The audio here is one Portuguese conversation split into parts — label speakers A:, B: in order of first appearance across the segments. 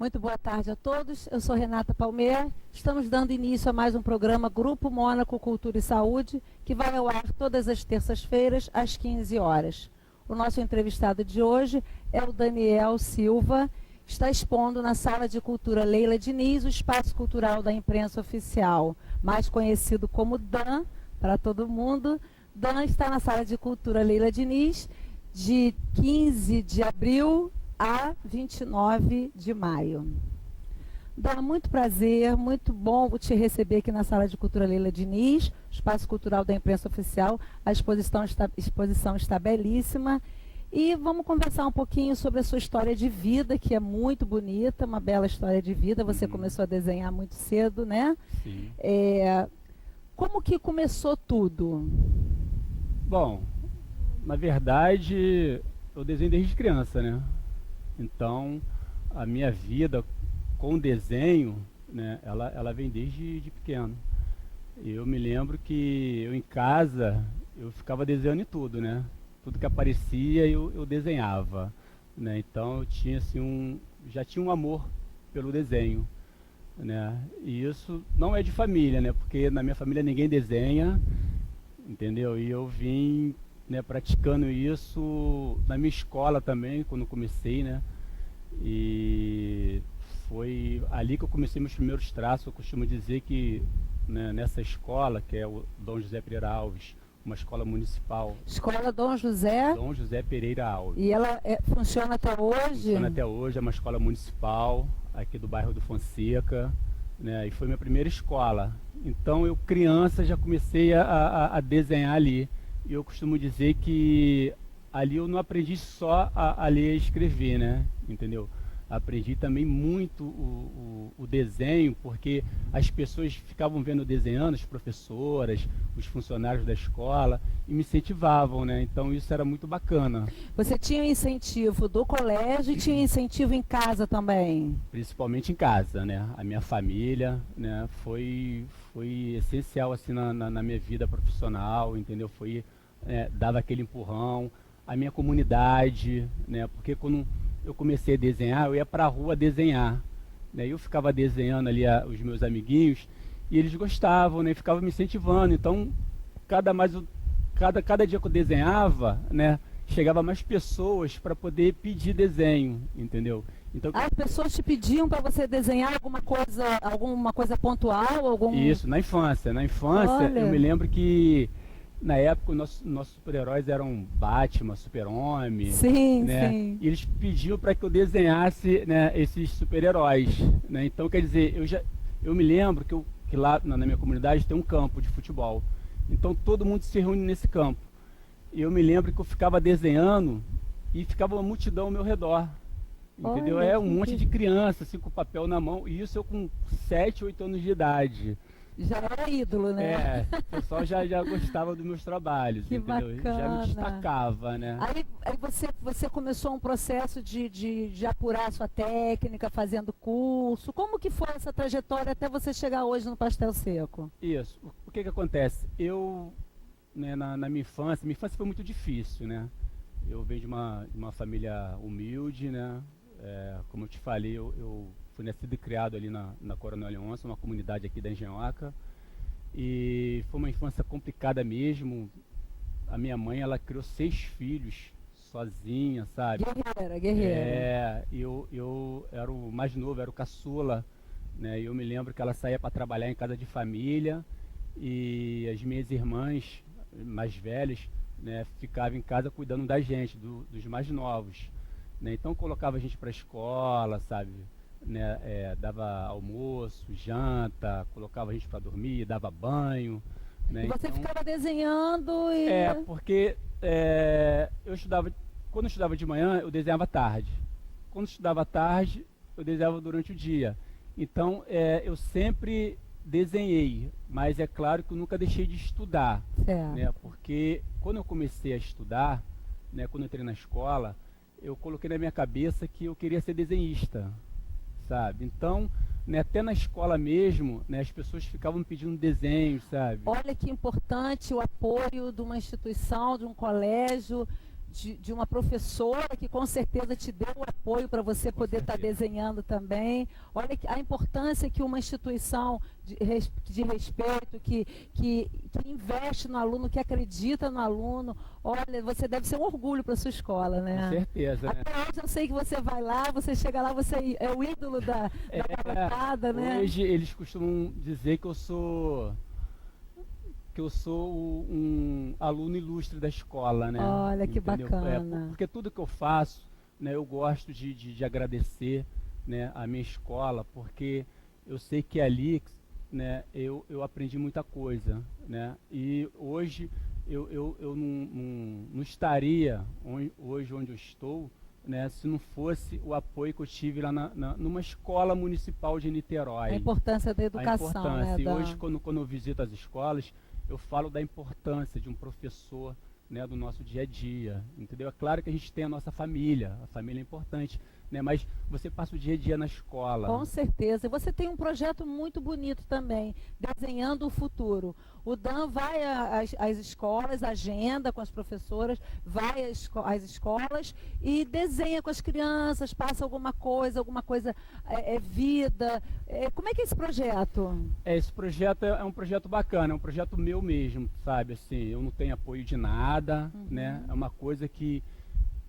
A: Muito boa tarde a todos. Eu sou Renata Palmer. Estamos dando início a mais um programa Grupo Mônaco Cultura e Saúde, que vai ao ar todas as terças-feiras, às 15 horas. O nosso entrevistado de hoje é o Daniel Silva. Está expondo na Sala de Cultura Leila Diniz, o espaço cultural da imprensa oficial, mais conhecido como DAN, para todo mundo. DAN está na Sala de Cultura Leila Diniz, de 15 de abril a 29 de maio. Dá muito prazer, muito bom te receber aqui na Sala de Cultura Leila Diniz, espaço cultural da imprensa oficial. A exposição está belíssima. E vamos conversar um pouquinho sobre a sua história de vida, que é muito bonita, uma bela história de vida. Você começou a desenhar muito cedo, né?
B: Sim.
A: Como que começou tudo?
B: Bom, na verdade, eu desenho desde criança, né? Então, a minha vida com desenho, né, ela vem desde de pequeno. Eu me lembro que eu em casa, eu ficava desenhando em tudo, né? Tudo que aparecia eu desenhava, né? Então eu tinha assim já tinha um amor pelo desenho, né? E isso não é de família, né? Porque na minha família ninguém desenha, entendeu? E eu vim, né, praticando isso na minha escola também, quando comecei, né? E foi ali que eu comecei meus primeiros traços. Eu costumo dizer que, né, nessa escola, que é o Dom José Pereira Alves, uma escola municipal.
A: Escola Dom José?
B: Dom José Pereira Alves.
A: E ela funciona até hoje?
B: Funciona até hoje, é uma escola municipal, aqui do bairro do Fonseca, né? E foi minha primeira escola. Então eu, criança, já comecei a desenhar ali. E eu costumo dizer que ali eu não aprendi só a ler e escrever, né? Entendeu? Aprendi também muito o desenho, porque as pessoas ficavam vendo desenhando, as professoras, os funcionários da escola, e me incentivavam, né? Então isso era muito bacana.
A: Você tinha incentivo do colégio e tinha incentivo em casa também?
B: Principalmente em casa, né? A minha família, né, foi essencial assim na minha vida profissional, entendeu? Dava aquele empurrão. A minha comunidade, né? Porque quando eu comecei a desenhar, eu ia para a rua desenhar, né? Eu ficava desenhando ali os meus amiguinhos e eles gostavam, né? Ficavam me incentivando. Então, cada dia que eu desenhava, né, chegava mais pessoas para poder pedir desenho, entendeu? Então,
A: as pessoas te pediam para você desenhar alguma coisa pontual?
B: Isso, na infância.
A: Olha.
B: Eu me lembro que na época, nossos super-heróis eram Batman, Super-Homem,
A: sim,
B: né?
A: Sim.
B: E eles pediam para que eu desenhasse, né, esses super-heróis, né? Então, quer dizer, eu me lembro que lá na minha comunidade tem um campo de futebol. Então, todo mundo se reúne nesse campo. E eu me lembro que eu ficava desenhando e ficava uma multidão ao meu redor. Entendeu?
A: Olha,
B: Um monte de criança, assim, com papel na mão. E isso eu com 7, 8 anos de idade.
A: Já era ídolo, né?
B: O pessoal já gostava dos meus trabalhos,
A: que
B: entendeu?
A: Bacana.
B: Já me destacava, né?
A: Aí você começou um processo de apurar a sua técnica, fazendo curso. Como que foi essa trajetória até você chegar hoje no Pastel Seco?
B: Isso. O que acontece? Eu, né, na minha infância foi muito difícil, né? Eu venho de uma família humilde, né? Como eu te falei, eu fui nascido e criado ali na Coronel Leôncio, uma comunidade aqui da Engenhoca. E foi uma infância complicada mesmo. A minha mãe, ela criou 6 filhos sozinha, sabe?
A: Guerreira.
B: Eu era o mais novo, era o caçula, né? E eu me lembro que ela saía para trabalhar em casa de família e as minhas irmãs mais velhas, né, ficavam em casa cuidando da gente, dos mais novos, né? Então colocava a gente para a escola, sabe? Né, dava almoço, janta, colocava a gente para dormir, dava banho, né?
A: E você
B: então,
A: ficava desenhando e...
B: porque quando eu estudava de manhã, eu desenhava tarde. Quando eu estudava tarde, eu desenhava durante o dia. Então, eu sempre desenhei, mas é claro que eu nunca deixei de estudar, né? Porque quando eu comecei a estudar, né, quando eu entrei na escola, eu coloquei na minha cabeça que eu queria ser desenhista, sabe? Então, né, até na escola mesmo, né, as pessoas ficavam pedindo desenhos, sabe?
A: Olha que importante o apoio de uma instituição, de um colégio, de uma professora que com certeza te deu o apoio para você poder estar desenhando também. Olha a importância que uma instituição de respeito, que investe no aluno, que acredita no aluno. Olha, você deve ser um orgulho para a sua escola, né?
B: Com certeza, né?
A: Até hoje eu sei que você vai lá, você chega lá, você é o ídolo da garotada, né?
B: Hoje eles costumam dizer que eu sou um aluno ilustre da escola, né?
A: Olha, que
B: Entendeu?
A: bacana.
B: Porque tudo que eu faço, né, eu gosto de agradecer, né, a minha escola, porque eu sei que ali, né, eu aprendi muita coisa, né? E hoje eu não estaria hoje onde eu estou, né, se não fosse o apoio que eu tive lá numa escola municipal de Niterói.
A: A importância da educação,
B: A importância.
A: né?
B: E hoje, quando eu visito as escolas, eu falo da importância de um professor, né, do nosso dia a dia, entendeu? É claro que a gente tem a nossa família, a família é importante, né, mas você passa o dia a dia na escola.
A: Com certeza. E você tem um projeto muito bonito também, Desenhando o Futuro. O Dan vai às escolas, agenda com as professoras, vai às escolas e desenha com as crianças, passa alguma coisa vida. Como é que é esse projeto?
B: Esse projeto é um projeto bacana, é um projeto meu mesmo, sabe? Assim, eu não tenho apoio de nada, né? É uma coisa que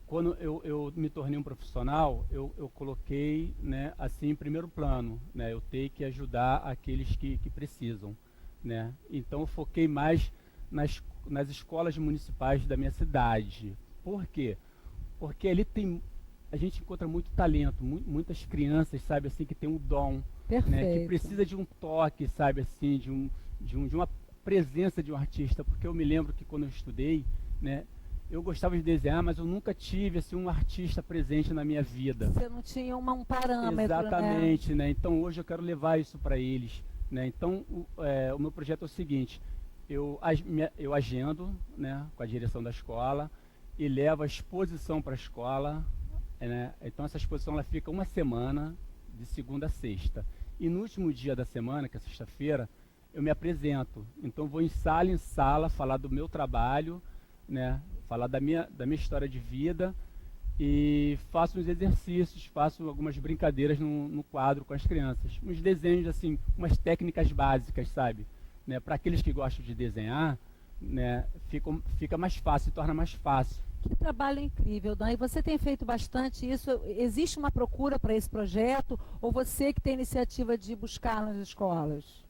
B: quando eu me tornei um profissional, eu coloquei, né, assim, em primeiro plano, né? Eu tenho que ajudar aqueles que precisam, né? Então eu foquei mais nas escolas municipais da minha cidade. Por quê? Porque ali a gente encontra muito talento, muitas crianças, sabe, assim, que tem um dom, né, que precisa de um toque, sabe, assim, de uma presença de um artista. Porque eu me lembro que quando eu estudei, né, eu gostava de desenhar, mas eu nunca tive assim um artista presente na minha vida.
A: Você não tinha um parâmetro,
B: exatamente, né? Então hoje eu quero levar isso para eles, né? Então o meu projeto é o seguinte: eu agendo, né, com a direção da escola e levo a exposição para a escola, né? Então essa exposição ela fica uma semana, de segunda a sexta. E no último dia da semana, que é sexta-feira, eu me apresento. Então vou em sala falar do meu trabalho, né? Falar da minha história de vida e faço uns exercícios, faço algumas brincadeiras no quadro com as crianças, uns desenhos assim, umas técnicas básicas, sabe, né, para aqueles que gostam de desenhar, né, fica mais fácil, se torna mais fácil.
A: Que trabalho incrível, Dan. E você tem feito bastante isso. Existe uma procura para esse projeto ou você que tem iniciativa de buscar nas escolas?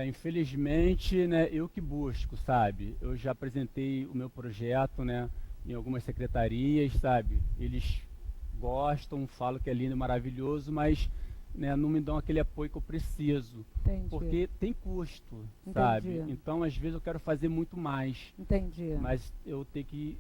B: Infelizmente, né, eu que busco, sabe? Eu já apresentei o meu projeto, né, em algumas secretarias, sabe? Eles gostam, falam que é lindo e maravilhoso, mas, né, não me dão aquele apoio que eu preciso.
A: Entendi.
B: Porque tem custo,
A: Entendi.
B: sabe? Então, às vezes, eu quero fazer muito mais.
A: Entendi.
B: Mas eu tenho que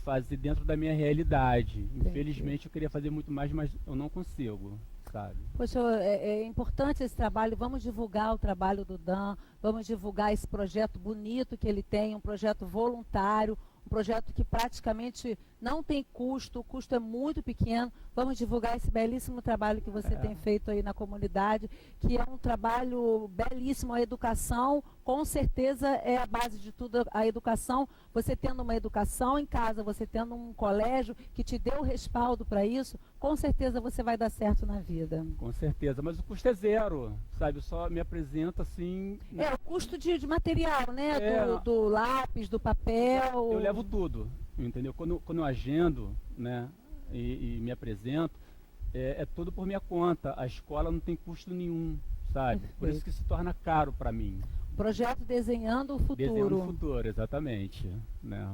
B: fazer dentro da minha realidade.
A: Entendi.
B: Infelizmente, eu queria fazer muito mais, mas eu não consigo. Sabe?
A: Poxa, é importante esse trabalho. Vamos divulgar o trabalho do Dan, vamos divulgar esse projeto bonito que ele tem, um projeto voluntário, um projeto que praticamente não tem custo, o custo é muito pequeno. Vamos divulgar esse belíssimo trabalho que você tem feito aí na comunidade, que é um trabalho belíssimo. A educação, com certeza, é a base de tudo, a educação. Você tendo uma educação em casa, você tendo um colégio que te dê o respaldo para isso, com certeza você vai dar certo na vida.
B: Com certeza, mas o custo é zero, sabe? Eu só me apresento assim...
A: O custo de material, né? Do lápis, do papel...
B: Eu levo tudo, entendeu? Quando eu agendo, né, e me apresento, é tudo por minha conta. A escola não tem custo nenhum, sabe?
A: Perfeito.
B: Por isso que se torna caro para mim.
A: Projeto Desenhando o Futuro.
B: Desenhando o Futuro, exatamente, né?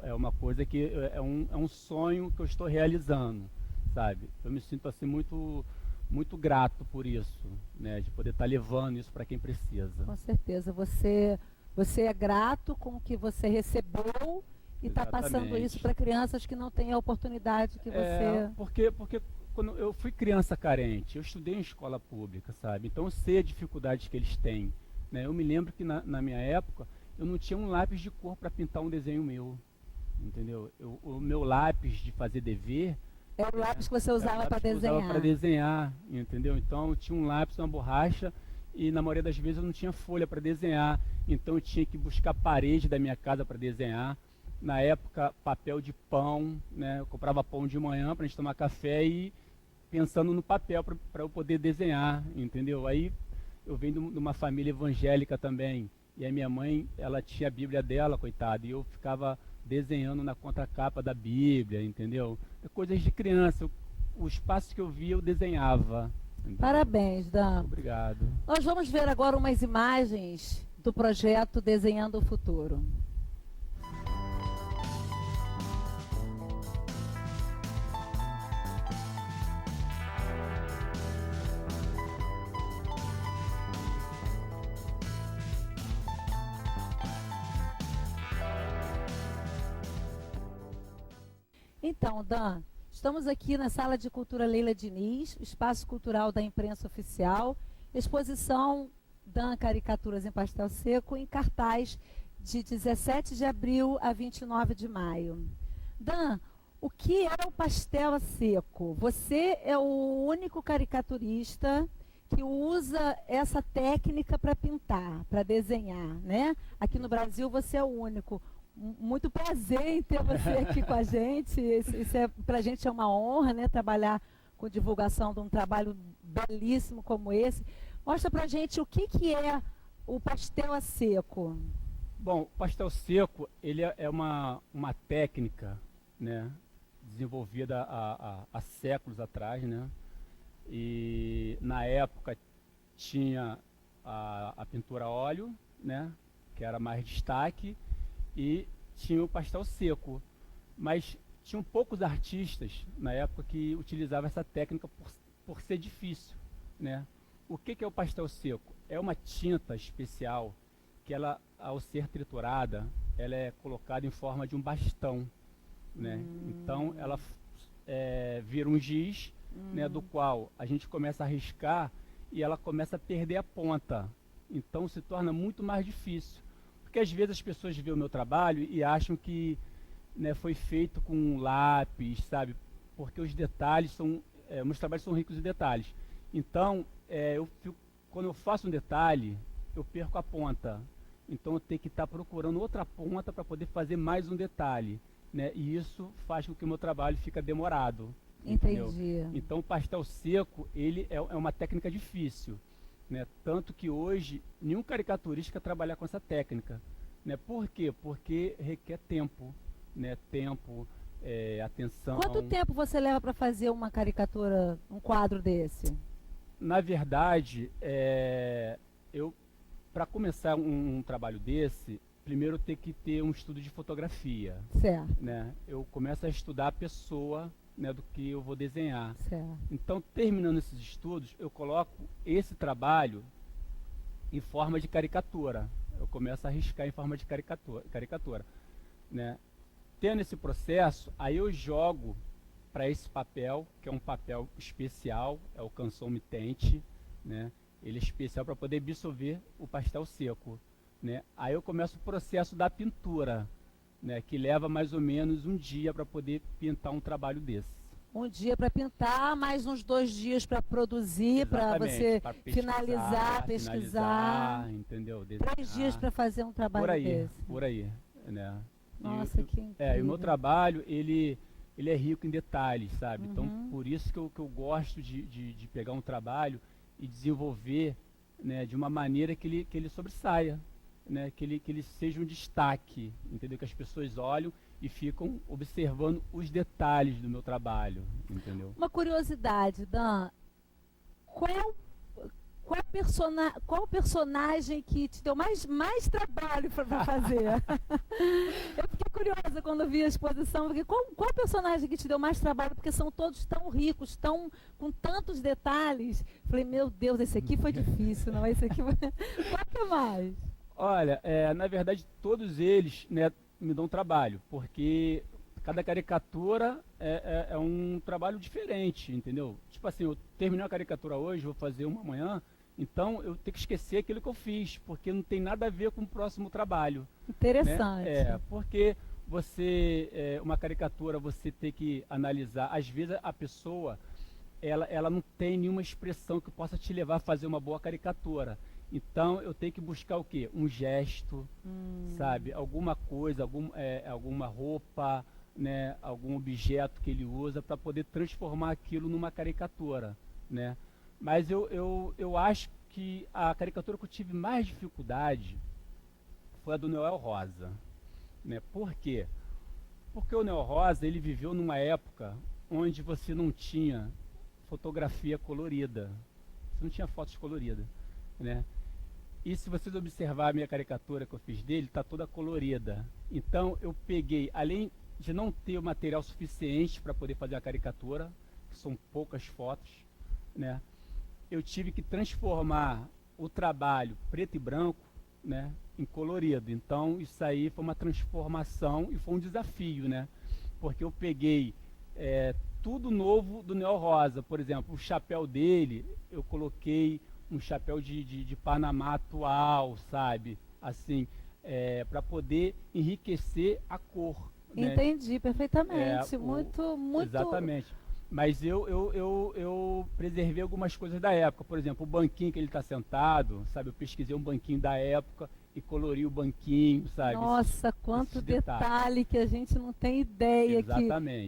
B: É uma coisa que é um sonho que eu estou realizando, sabe? Eu me sinto assim muito grato por isso, né? De poder estar levando isso para quem precisa.
A: Com certeza. Você é grato com o que você recebeu e está passando isso para crianças que não têm a oportunidade que você...
B: Porque quando eu fui criança carente, eu estudei em escola pública, sabe? Então eu sei a dificuldade que eles têm, né? Eu me lembro que na minha época eu não tinha um lápis de cor para pintar um desenho meu, entendeu? O meu lápis de fazer dever...
A: Era o lápis que você usava para desenhar.
B: Usava para desenhar, entendeu? Então eu tinha um lápis, uma borracha e na maioria das vezes eu não tinha folha para desenhar. Então eu tinha que buscar a parede da minha casa para desenhar, na época, papel de pão, né? Eu comprava pão de manhã para a gente tomar café e pensando no papel para eu poder desenhar, entendeu? Aí eu venho de uma família evangélica também, e a minha mãe, ela tinha a Bíblia dela, coitada, e eu ficava desenhando na contracapa da Bíblia, entendeu? Coisas de criança, os passos que eu via eu desenhava. Entendeu?
A: Parabéns, Dan.
B: Obrigado.
A: Nós vamos ver agora umas imagens do projeto Desenhando o Futuro. Então, Dan, estamos aqui na Sala de Cultura Leila Diniz, Espaço Cultural da Imprensa Oficial, exposição Dan Caricaturas em Pastel Seco, em cartaz de 17 de abril a 29 de maio. Dan, o que é o pastel seco? Você é o único caricaturista que usa essa técnica para pintar, para desenhar, né? Aqui no Brasil você é o único. Muito prazer em ter você aqui com a gente. Isso para a gente é uma honra, né? Trabalhar com divulgação de um trabalho belíssimo como esse. Mostra para a gente o que é o pastel a seco.
B: Bom, o pastel seco, ele é uma técnica, né? Desenvolvida há séculos atrás, né? E na época tinha a pintura a óleo, né? Que era mais destaque. E tinha o pastel seco, mas tinham poucos artistas na época que utilizavam essa técnica por ser difícil, né? O que é o pastel seco? É uma tinta especial que ela, ao ser triturada, ela é colocada em forma de um bastão, né? Então ela vira um giz, né, do qual a gente começa a riscar e ela começa a perder a ponta. Então se torna muito mais difícil. Porque às vezes as pessoas veem o meu trabalho e acham que, né, foi feito com lápis, sabe? Porque os detalhes são... meus trabalhos são ricos em detalhes. Então, quando eu faço um detalhe, eu perco a ponta. Então eu tenho que estar procurando outra ponta para poder fazer mais um detalhe, né? E isso faz com que o meu trabalho fique demorado.
A: Entendi.
B: Entendeu? Então o pastel seco, ele é uma técnica difícil. Né? Tanto que hoje nenhum caricaturista quer trabalhar com essa técnica. Né? Por quê? Porque requer tempo, né? Tempo, atenção.
A: Quanto tempo você leva para fazer uma caricatura, um quadro desse?
B: Na verdade, para começar um trabalho desse, primeiro eu tenho que ter um estudo de fotografia.
A: Certo.
B: Né? Eu começo a estudar a pessoa, né, do que eu vou desenhar.
A: Certo.
B: Então, terminando esses estudos, eu coloco esse trabalho em forma de caricatura. Eu começo a riscar em forma de caricatura, né? Tendo esse processo, aí eu jogo para esse papel, que é um papel especial, é o canson mitente, né? Ele é especial para poder absorver o pastel seco, né? Aí eu começo o processo da pintura, né, que leva mais ou menos um dia para poder pintar um trabalho desse.
A: Um dia para pintar, mais uns 2 dias para produzir, para você finalizar, pesquisar.
B: Entendeu?
A: 3 dias para fazer um trabalho desse.
B: Por aí, né?
A: Nossa, que incrível.
B: E o meu trabalho, ele é rico em detalhes, sabe? Então, por isso que eu gosto de pegar um trabalho e desenvolver, né, de uma maneira que ele sobressaia. Né, que ele seja um destaque, entendeu? Que as pessoas olham e ficam observando os detalhes do meu trabalho, entendeu?
A: Uma curiosidade, Dan, qual personagem que te deu mais trabalho para fazer? Eu fiquei curiosa quando vi a exposição, porque qual personagem que te deu mais trabalho? Porque são todos tão ricos, com tantos detalhes. Falei, meu Deus, esse aqui foi difícil, não? Esse aqui foi... Qual que é mais?
B: Olha, na verdade, todos eles, né, me dão trabalho, porque cada caricatura é um trabalho diferente, entendeu? Tipo assim, eu terminei uma caricatura hoje, vou fazer uma amanhã, então eu tenho que esquecer aquilo que eu fiz, porque não tem nada a ver com o próximo trabalho.
A: Interessante.
B: Né? Porque uma caricatura, você tem que analisar, às vezes a pessoa, ela não tem nenhuma expressão que possa te levar a fazer uma boa caricatura. Então eu tenho que buscar o quê? Um gesto, sabe? Alguma coisa, alguma roupa, né? Algum objeto que ele usa para poder transformar aquilo numa caricatura, né? Mas eu acho que a caricatura que eu tive mais dificuldade foi a do Noel Rosa, né? Por quê? Porque o Noel Rosa, ele viveu numa época onde você não tinha fotografia colorida, você não tinha fotos coloridas, né? E se vocês observar a minha caricatura que eu fiz dele, está toda colorida. Então eu peguei, além de não ter o material suficiente para poder fazer a caricatura, que são poucas fotos, né? Eu tive que transformar o trabalho preto e branco, né, em colorido. Então isso aí foi uma transformação e foi um desafio, né? Porque eu peguei tudo novo do Noel Rosa. Por exemplo, o chapéu dele, eu coloquei um chapéu de Panamá atual, sabe? Assim, para poder enriquecer a cor. Né?
A: Entendi perfeitamente. Muito, muito.
B: Exatamente. Mas eu preservei algumas coisas da época. Por exemplo, o banquinho que ele está sentado, sabe? Eu pesquisei um banquinho da época e colori o banquinho, sabe?
A: Nossa, quanto detalhe que a gente não tem ideia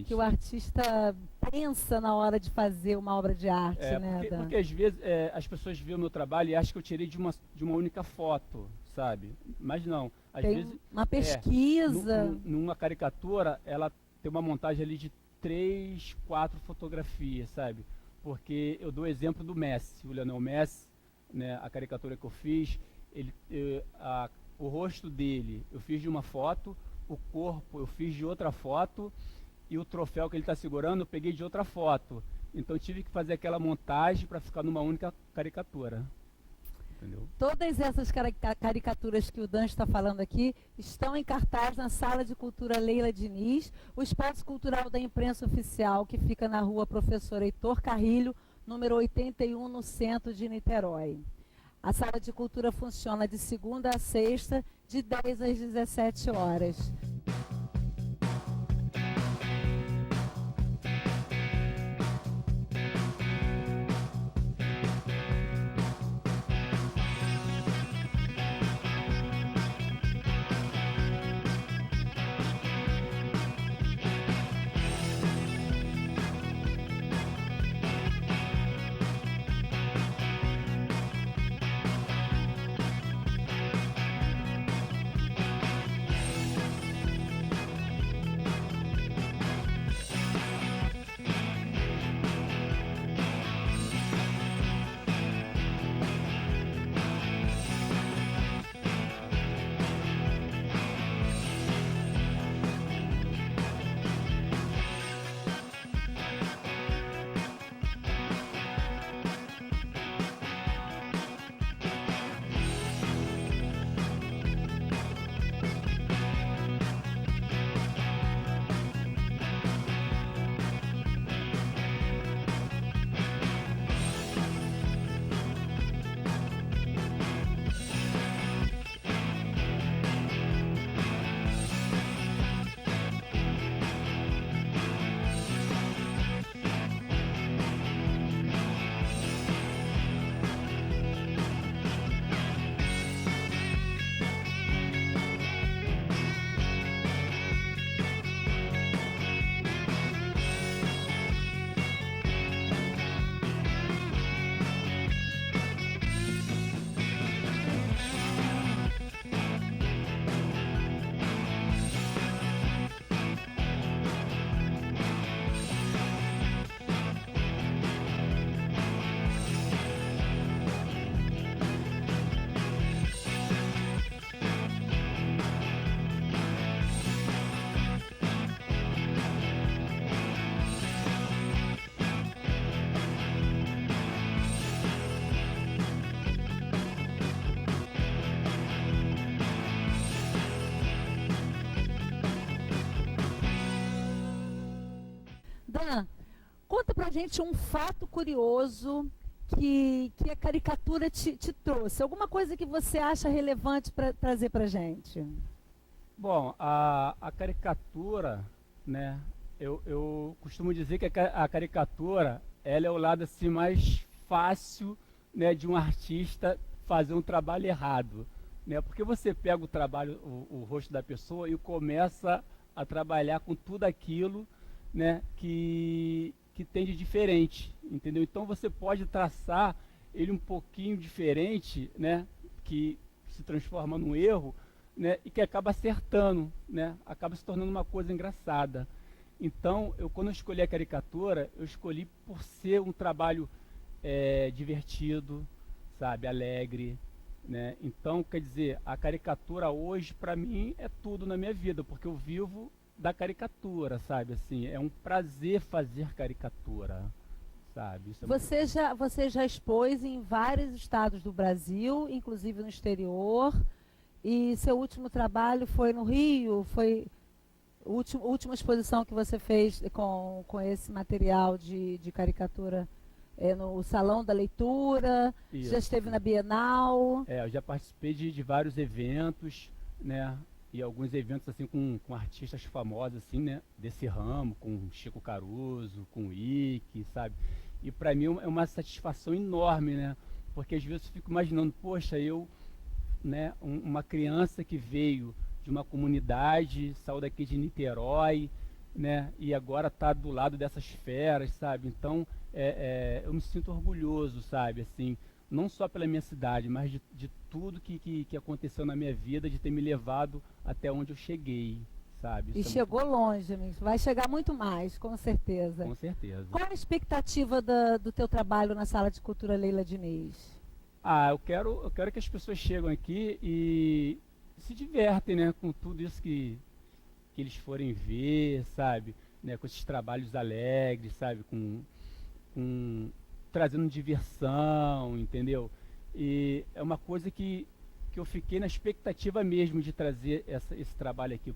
A: que o artista pensa na hora de fazer uma obra de arte, né?
B: Porque às vezes as pessoas veem o meu trabalho e acham que eu tirei de uma única foto, sabe? Mas não. Às
A: tem
B: vezes,
A: uma pesquisa.
B: Numa caricatura, ela tem uma montagem ali de 3, 4 fotografias, sabe? Porque eu dou o exemplo do Messi, o Lionel Messi, né? A caricatura que eu fiz, o rosto dele eu fiz de uma foto, o corpo eu fiz de outra foto e o troféu que ele está segurando eu peguei de outra foto. Então eu tive que fazer aquela montagem para ficar numa única caricatura. Entendeu?
A: Todas essas caricaturas que o Dan está falando aqui estão em cartaz na Sala de Cultura Leila Diniz, o espaço cultural da imprensa oficial, que fica na rua Professor Heitor Carrilho, número 81, no centro de Niterói. A Sala de Cultura funciona de segunda a sexta, de 10 às 17 horas. Dan, conta pra gente um fato curioso que a caricatura te trouxe. Alguma coisa que você acha relevante para trazer pra gente?
B: Bom, a caricatura, né? Eu costumo dizer que a caricatura ela é o lado assim mais fácil, né, de um artista fazer um trabalho errado, né? Porque você pega o trabalho, o rosto da pessoa e começa a trabalhar com tudo aquilo, né, que tem de diferente, entendeu? Então você pode traçar ele um pouquinho diferente, né, que se transforma num erro, né, e que acaba acertando, né, acaba se tornando uma coisa engraçada. Então, quando eu escolhi a caricatura, eu escolhi por ser um trabalho divertido, sabe, alegre, né? Então, quer dizer, a caricatura hoje, para mim, é tudo na minha vida, porque eu vivo da caricatura, sabe? Assim, é um prazer fazer caricatura, sabe? Isso é
A: Você já expôs em vários estados do Brasil, inclusive no exterior, e seu último trabalho foi no Rio, foi a última exposição que você fez com esse material de caricatura no Salão da Leitura,
B: Isso.
A: já esteve na Bienal.
B: Eu já participei de vários eventos, né? E alguns eventos assim com artistas famosos assim, né, desse ramo, com Chico Caruso, com o Ike, sabe? E para mim é uma satisfação enorme, né? Porque às vezes eu fico imaginando, poxa, né, uma criança que veio de uma comunidade, saiu daqui de Niterói, né, e agora está do lado dessas feras, sabe? Então eu me sinto orgulhoso, sabe? Assim, não só pela minha cidade, mas de tudo que aconteceu na minha vida, de ter me levado até onde eu cheguei, sabe?
A: E chegou longe, amigo. Vai chegar muito mais, com certeza.
B: Com certeza.
A: Qual a expectativa do teu trabalho na Sala de Cultura Leila Diniz?
B: Eu quero que as pessoas cheguem aqui e se divertem, né, com tudo isso que eles forem ver, sabe? Né, com esses trabalhos alegres, sabe? Trazendo diversão, entendeu? E é uma coisa que eu fiquei na expectativa mesmo de trazer esse trabalho aqui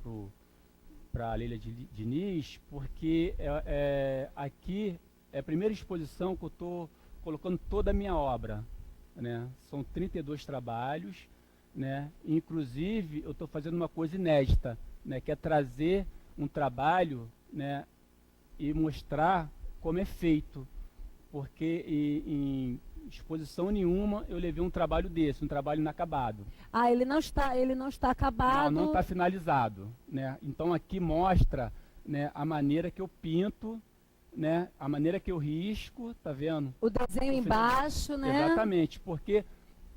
B: para a Leila Diniz, porque aqui é a primeira exposição que eu estou colocando toda a minha obra, né? São 32 trabalhos, né? Inclusive eu estou fazendo uma coisa inédita, né? Que é trazer um trabalho, né, e mostrar como é feito, porque em exposição nenhuma eu levei um trabalho desse, um trabalho inacabado.
A: Ele não está acabado.
B: Não está finalizado, né? Então aqui mostra, né, a maneira que eu pinto, né, a maneira que eu risco, tá vendo?
A: O desenho embaixo, né?
B: Exatamente, porque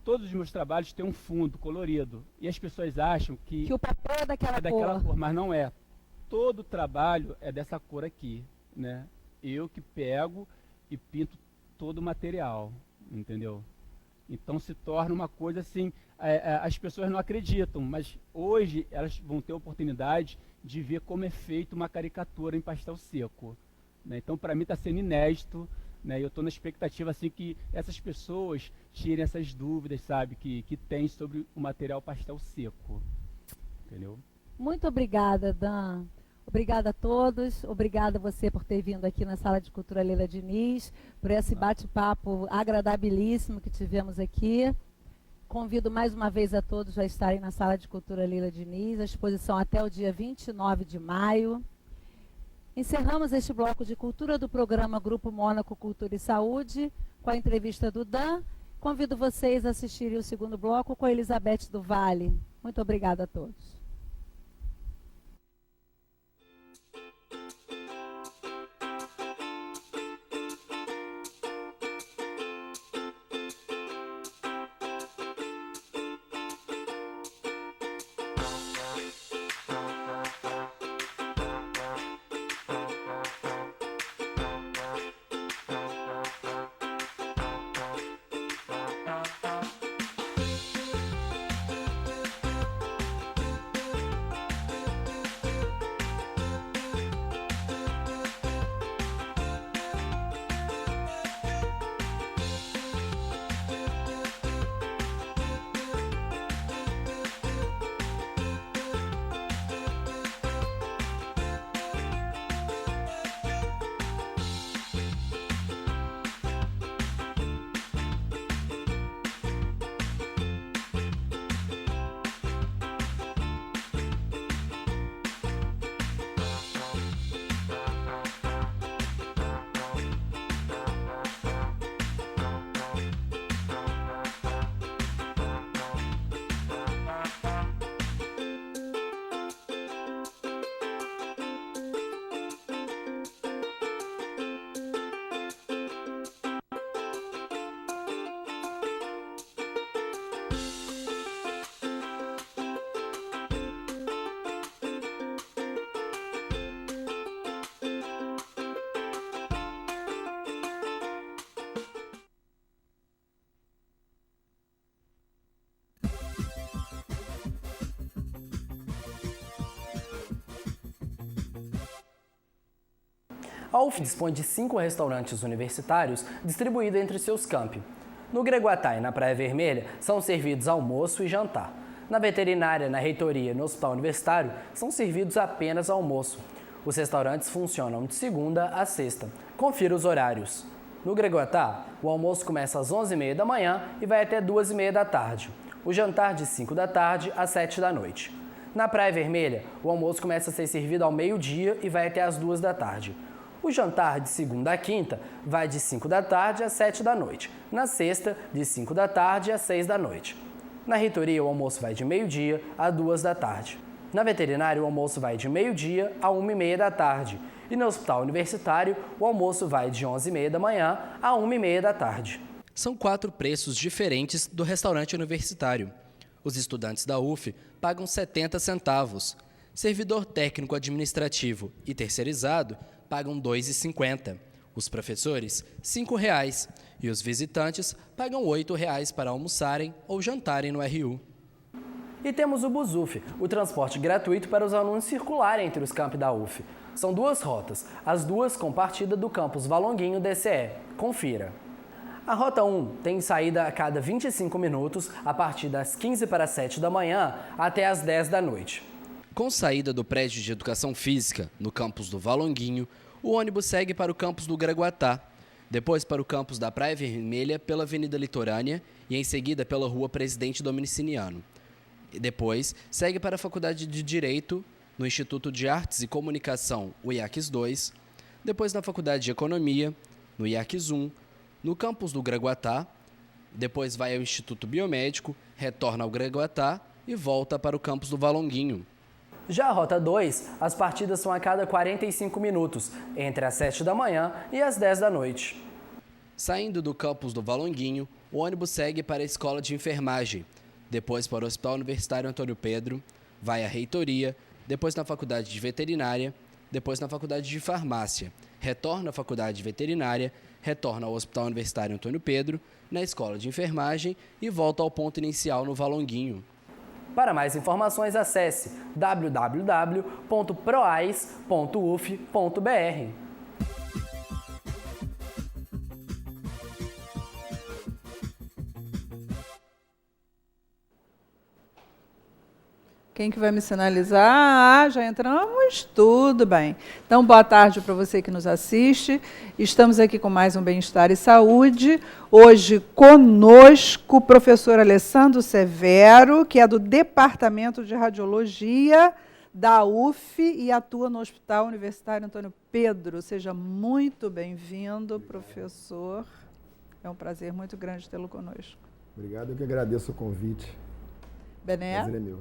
B: todos os meus trabalhos têm um fundo colorido e as pessoas acham que
A: o papel é daquela cor,
B: mas não é. Todo trabalho é dessa cor aqui, né? Eu que pego e pinto todo o material, entendeu? Então se torna uma coisa assim, as pessoas não acreditam, mas hoje elas vão ter a oportunidade de ver como é feita uma caricatura em pastel seco, né? Então para mim está sendo inédito, né? Eu estou na expectativa assim que essas pessoas tirem essas dúvidas, sabe, que tem sobre o material pastel seco, entendeu?
A: Muito obrigada, Dan. Obrigada a todos, obrigada a você por ter vindo aqui na Sala de Cultura Leila Diniz, por esse bate-papo agradabilíssimo que tivemos aqui. Convido mais uma vez a todos a estarem na Sala de Cultura Leila Diniz, a exposição até o dia 29 de maio. Encerramos este bloco de cultura do programa Grupo Mônaco Cultura e Saúde, com a entrevista do Dan. Convido vocês a assistirem o segundo bloco com a Elizabeth do Vale. Muito obrigada a todos.
C: A UF dispõe de 5 restaurantes universitários distribuídos entre seus campi. No Greguatá e na Praia Vermelha são servidos almoço e jantar. Na veterinária, na reitoria e no hospital universitário são servidos apenas almoço. Os restaurantes funcionam de segunda a sexta. Confira os horários. No Greguatá, o almoço começa às 11h30 da manhã e vai até 2h30 da tarde. O jantar de 5 da tarde às 7 da noite. Na Praia Vermelha, o almoço começa a ser servido ao meio-dia e vai até às 2 da tarde. O jantar de segunda a quinta vai de 5 da tarde às 7 da noite. Na sexta, de 5 da tarde às 6 da noite. Na reitoria, o almoço vai de meio-dia a 2 da tarde. Na veterinária, o almoço vai de meio-dia a 1h30 da tarde. E no hospital universitário, o almoço vai de 11h30 da manhã a 1h30 da tarde.
D: São 4 preços diferentes do restaurante universitário. Os estudantes da UF pagam 70 centavos. Servidor técnico administrativo e terceirizado pagam R$ 2,50. Os professores, R$ 5,00. E os visitantes pagam R$ 8,00 para almoçarem ou jantarem no RU.
C: E temos o Busuf, o transporte gratuito para os alunos circularem entre os campi da UF. São 2 rotas, as duas com partida do campus Valonguinho DCE. Confira. A Rota 1 tem saída a cada 25 minutos, a partir das 6h45 da manhã até as 10 da noite.
D: Com saída do prédio de educação física, no campus do Valonguinho, o ônibus segue para o campus do Greguatá, depois para o campus da Praia Vermelha pela Avenida Litorânea e em seguida pela Rua Presidente Dominiciliano. E depois segue para a Faculdade de Direito, no Instituto de Artes e Comunicação, o IACS 2, depois na Faculdade de Economia, no IACS 1, no campus do Greguatá, depois vai ao Instituto Biomédico, retorna ao Greguatá e volta para o campus do Valonguinho.
C: Já a Rota 2, as partidas são a cada 45 minutos, entre as 7 da manhã e as 10 da noite.
D: Saindo do campus do Valonguinho, o ônibus segue para a Escola de Enfermagem, depois para o Hospital Universitário Antônio Pedro, vai à Reitoria, depois na Faculdade de Veterinária, depois na Faculdade de Farmácia, retorna à Faculdade de Veterinária, retorna ao Hospital Universitário Antônio Pedro, na Escola de Enfermagem e volta ao ponto inicial no Valonguinho.
C: Para mais informações, acesse www.proais.uf.br.
E: Quem que vai me sinalizar? Ah, já entramos? Tudo bem. Então, boa tarde para você que nos assiste. Estamos aqui com mais um Bem-Estar e Saúde. Hoje conosco o professor Alessandro Severo, que é do Departamento de Radiologia da UF e atua no Hospital Universitário Antônio Pedro. Seja muito bem-vindo, professor. É um prazer muito grande tê-lo conosco.
F: Obrigado, eu que agradeço o convite.
E: Bené?
F: Prazer é meu.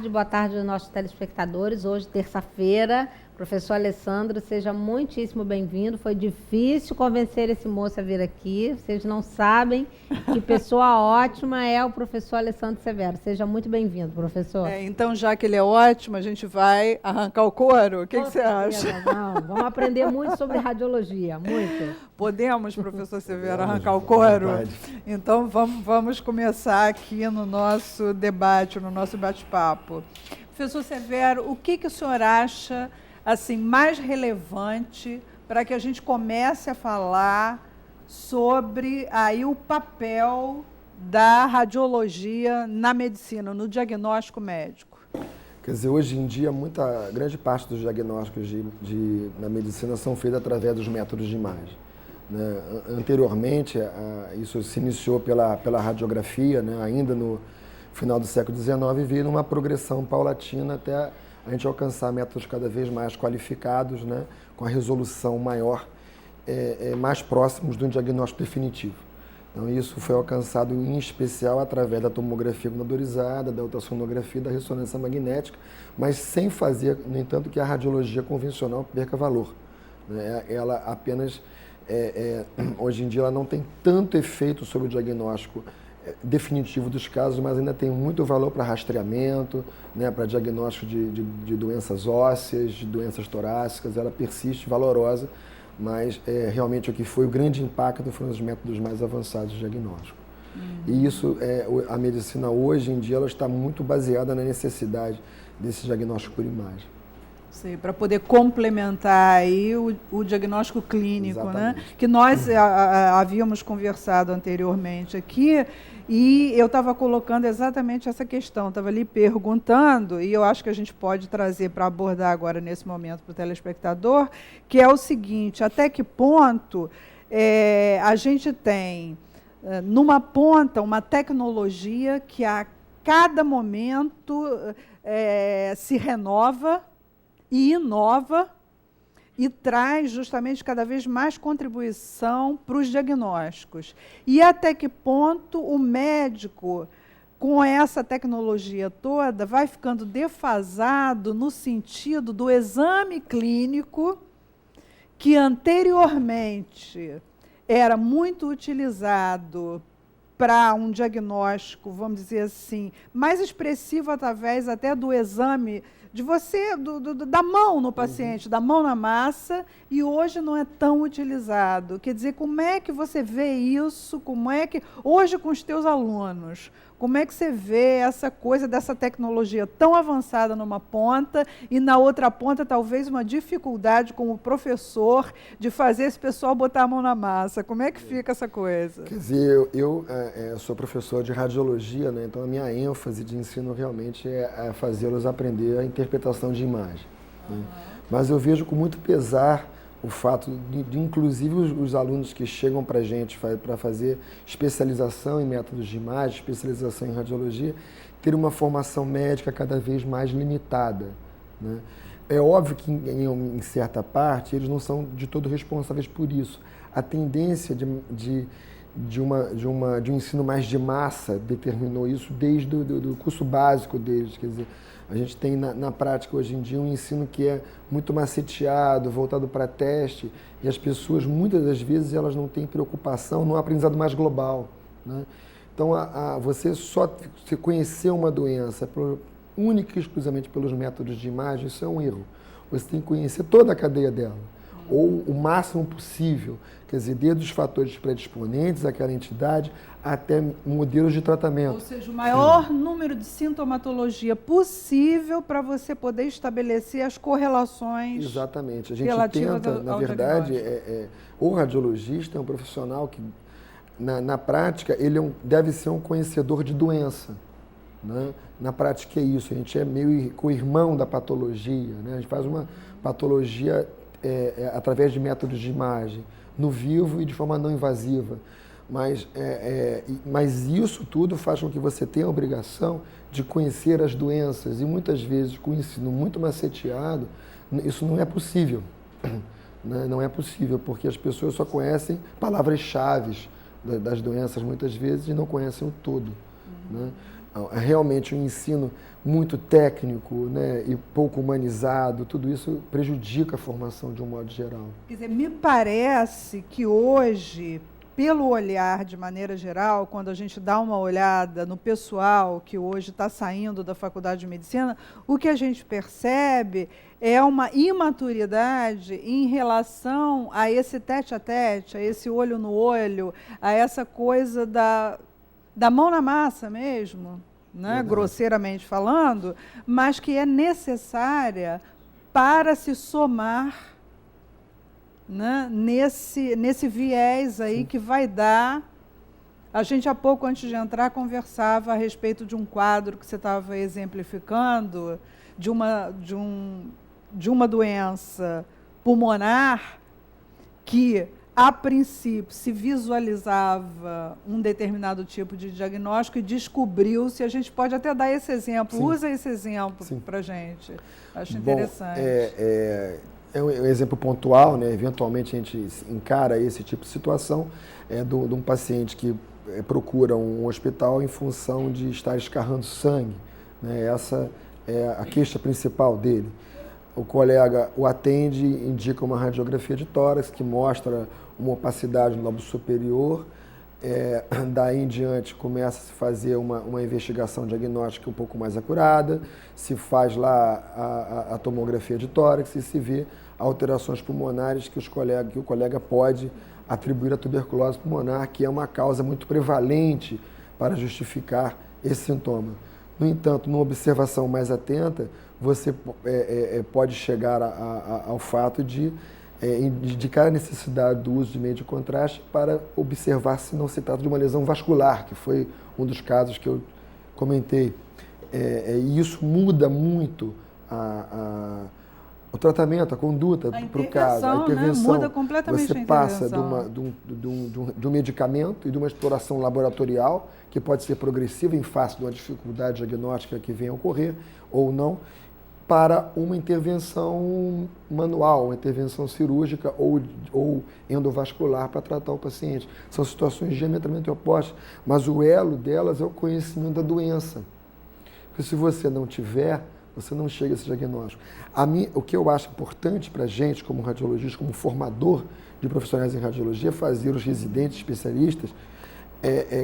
G: Boa tarde aos nossos telespectadores. Hoje, terça-feira, professor Alessandro, seja muitíssimo bem-vindo. Foi difícil convencer esse moço a vir aqui. Vocês não sabem que pessoa ótima é o professor Alessandro Severo. Seja muito bem-vindo, professor.
E: Então, já que ele é ótimo, a gente vai arrancar o couro? O que você acha?
G: Não, vamos aprender muito sobre radiologia, muito.
E: Podemos, professor Severo, arrancar o couro? Então, vamos começar aqui no nosso debate, no nosso bate-papo. Professor Severo, o que o senhor acha assim, mais relevante para que a gente comece a falar sobre aí, o papel da radiologia na medicina, no diagnóstico médico?
F: Quer dizer, hoje em dia, grande parte dos diagnósticos na medicina são feitos através dos métodos de imagem. Né? Anteriormente, isso se iniciou pela radiografia, né? Ainda no final do século XIX, veio numa progressão paulatina até a gente alcançar métodos cada vez mais qualificados, né? Com a resolução maior, mais próximos de um diagnóstico definitivo. Então, isso foi alcançado em especial através da tomografia computadorizada, da ultrassonografia e da ressonância magnética, mas sem fazer, no entanto, que a radiologia convencional perca valor. Né? Ela apenas, hoje em dia, ela não tem tanto efeito sobre o diagnóstico definitivo dos casos, mas ainda tem muito valor para rastreamento, né, para diagnóstico de doenças ósseas, de doenças torácicas. Ela persiste, valorosa, mas realmente o que foi o grande impacto foram os métodos mais avançados de diagnóstico. E isso, a medicina hoje em dia, ela está muito baseada na necessidade desse diagnóstico por imagem.
E: Para poder complementar aí o diagnóstico clínico, né? Que nós havíamos conversado anteriormente aqui, e eu estava colocando exatamente essa questão, estava lhe perguntando, e eu acho que a gente pode trazer para abordar agora nesse momento para o telespectador, que é o seguinte: até que ponto a gente tem, numa ponta, uma tecnologia que a cada momento se renova e inova e traz justamente cada vez mais contribuição para os diagnósticos. E até que ponto o médico, com essa tecnologia toda, vai ficando defasado no sentido do exame clínico, que anteriormente era muito utilizado para um diagnóstico, vamos dizer assim, mais expressivo através até do exame de você, da mão no paciente, da mão na massa, e hoje não é tão utilizado. Quer dizer, como é que você vê isso? Como é que, hoje com os teus alunos, como é que você vê essa coisa dessa tecnologia tão avançada numa ponta e na outra ponta talvez uma dificuldade como professor de fazer esse pessoal botar a mão na massa? Como é que fica essa coisa?
F: Quer dizer, eu sou professor de radiologia, né? Então a minha ênfase de ensino realmente é fazê-los aprender a interpretação de imagem. Né? Mas eu vejo com muito pesar o fato de inclusive, os alunos que chegam para a gente para fazer especialização em métodos de imagem, especialização em radiologia, ter uma formação médica cada vez mais limitada. Né? É óbvio que, em certa parte, eles não são de todo responsáveis por isso. A tendência de um ensino mais de massa determinou isso desde o curso básico deles. Quer dizer, a gente tem na prática hoje em dia um ensino que é muito maceteado, voltado para teste, e as pessoas, muitas das vezes, elas não têm preocupação no aprendizado mais global. Né? Então, você conhecer uma doença única e exclusivamente pelos métodos de imagem, isso é um erro. Você tem que conhecer toda a cadeia dela, ou o máximo possível, quer dizer, desde os fatores predisponentes àquela entidade até modelos de tratamento.
E: Ou seja, o maior número de sintomatologia possível para você poder estabelecer as correlações.
F: Exatamente. A gente tenta, na verdade, o radiologista é um profissional que, na prática, ele deve ser um conhecedor de doença. Né? Na prática é isso, a gente é meio co-irmão da patologia, né? A gente faz uma patologia através de métodos de imagem, no vivo e de forma não invasiva. Mas isso tudo faz com que você tenha a obrigação de conhecer as doenças, e muitas vezes, com o ensino muito maceteado, isso não é possível. Né? Não é possível, porque as pessoas só conhecem palavras-chave das doenças, muitas vezes, e não conhecem o todo. Né? Realmente um ensino muito técnico, né, e pouco humanizado, tudo isso prejudica a formação de um modo geral.
E: Quer dizer, me parece que hoje, pelo olhar de maneira geral, quando a gente dá uma olhada no pessoal que hoje está saindo da Faculdade de Medicina, o que a gente percebe é uma imaturidade em relação a esse tete-a-tete, a esse olho no olho, a essa coisa da mão na massa mesmo, né, grosseiramente falando, mas que é necessária para se somar, né, nesse viés aí. Sim. Que vai dar. A gente, há pouco, antes de entrar, conversava a respeito de um quadro que você estava exemplificando, de uma doença pulmonar que, a princípio, se visualizava um determinado tipo de diagnóstico e descobriu-se. A gente pode até dar esse exemplo. Sim. Usa esse exemplo para a gente. Acho interessante.
F: É um exemplo pontual, né? Eventualmente a gente encara esse tipo de situação, de um paciente que procura um hospital em função de estar escarrando sangue. Né? Essa é a queixa principal dele. O colega o atende, indica uma radiografia de tórax que mostra uma opacidade no lobo superior. Daí em diante começa a se fazer uma investigação diagnóstica um pouco mais acurada, se faz lá a tomografia de tórax e se vê alterações pulmonares que o colega pode atribuir à tuberculose pulmonar, que é uma causa muito prevalente para justificar esse sintoma. No entanto, numa observação mais atenta, você pode chegar ao fato de indicar a necessidade do uso de meio de contraste para observar se não se trata de uma lesão vascular, que foi um dos casos que eu comentei. E isso muda muito o tratamento, a conduta para o caso. A intervenção,
E: né? Muda completamente
F: você
E: a
F: passa
E: intervenção.
F: de um medicamento e de uma exploração laboratorial, que pode ser progressiva em face de uma dificuldade diagnóstica que venha a ocorrer ou não, para uma intervenção manual, uma intervenção cirúrgica ou endovascular para tratar o paciente. São situações diametralmente opostas, mas o elo delas é o conhecimento da doença. Porque se você não tiver, você não chega a esse diagnóstico. O que eu acho importante para a gente, como radiologista, como formador de profissionais em radiologia, é fazer os residentes especialistas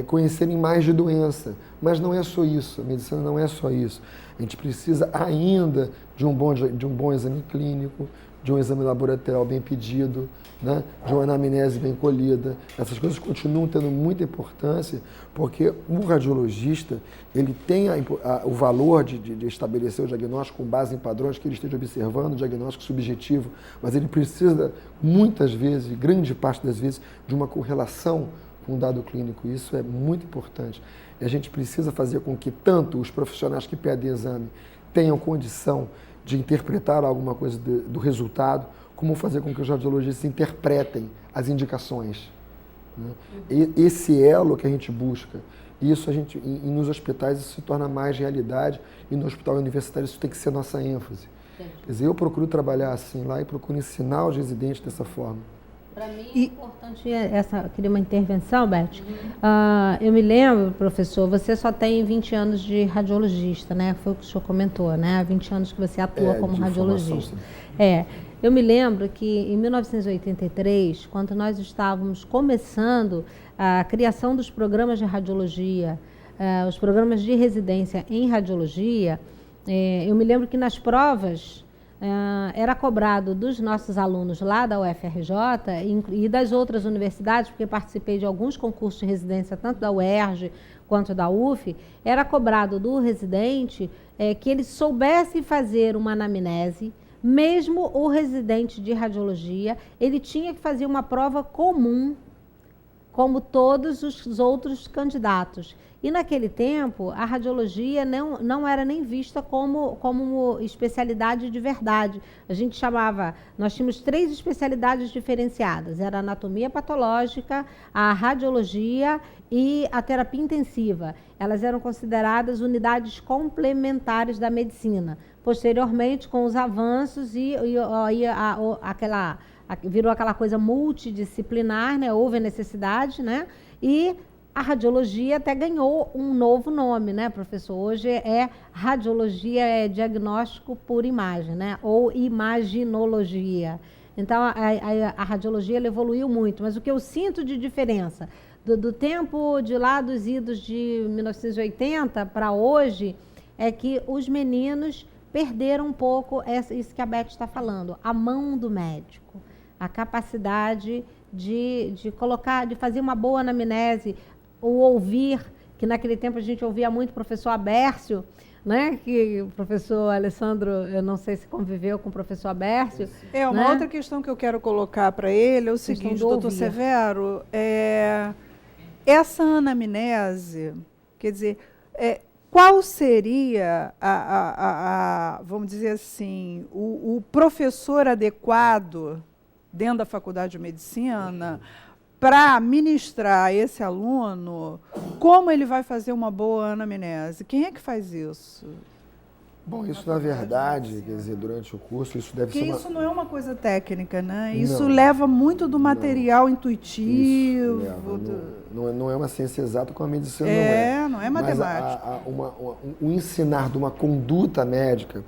F: conhecerem mais de doença. Mas não é só isso, a medicina não é só isso. A gente precisa ainda de um bom exame clínico, de um exame laboratorial bem pedido, né? De uma anamnese bem colhida. Essas coisas continuam tendo muita importância, porque o radiologista ele tem o valor de estabelecer o diagnóstico com base em padrões que ele esteja observando, o diagnóstico subjetivo, mas ele precisa, muitas vezes, grande parte das vezes, de uma correlação com o dado clínico. Isso é muito importante. E a gente precisa fazer com que tanto os profissionais que pedem exame tenham condição de interpretar alguma coisa do resultado, como fazer com que os radiologistas interpretem as indicações, né? Esse elo que a gente busca, isso nos hospitais isso se torna mais realidade, e no hospital universitário isso tem que ser nossa ênfase. Quer dizer, eu procuro trabalhar assim lá e procuro ensinar os residentes dessa forma.
G: Para mim é importante queria uma intervenção, Beth. Eu me lembro, professor, você só tem 20 anos de radiologista, né? Foi o que o senhor comentou, né? 20 anos que você atua como radiologista. Eu me lembro que em 1983, quando nós estávamos começando a criação dos programas de radiologia, os programas de residência em radiologia, eu me lembro que nas provas era cobrado dos nossos alunos lá da UFRJ e das outras universidades, porque participei de alguns concursos de residência, tanto da UERJ quanto da UF, era cobrado do residente que ele soubesse fazer uma anamnese. Mesmo o residente de radiologia, ele tinha que fazer uma prova comum, como todos os outros candidatos. E naquele tempo, a radiologia não era nem vista como especialidade de verdade. A gente chamava, nós tínhamos 3 especialidades diferenciadas, era a anatomia patológica, a radiologia e a terapia intensiva. Elas eram consideradas unidades complementares da medicina. Posteriormente, com os avanços virou aquela coisa multidisciplinar, né? Houve a necessidade, né? E a radiologia até ganhou um novo nome, né, professor? Hoje radiologia diagnóstico por imagem, né? Ou imaginologia. Então, a radiologia ela evoluiu muito, mas o que eu sinto de diferença do tempo de lá dos idos de 1980 para hoje é que os meninos perderam um pouco isso que a Beth está falando, a mão do médico, a capacidade de fazer uma boa anamnese, o ouvir, que naquele tempo a gente ouvia muito o professor Abércio, né? Que o professor Alessandro, eu não sei se conviveu com o professor Abércio.
E: Uma outra questão que eu quero colocar para ele é o seguinte, doutor Severo, essa anamnese, quer dizer, qual seria, vamos dizer assim, o professor adequado dentro da Faculdade de Medicina para ministrar a esse aluno como ele vai fazer uma boa anamnese? Quem é que faz isso?
F: Bom, isso na verdade, quer dizer, durante o curso, isso deve ser
E: isso não é uma coisa técnica, né? Isso leva muito do material intuitivo.
F: Não é uma ciência exata como a medicina
E: não é matemática.
F: Mas o ensinar de uma conduta médica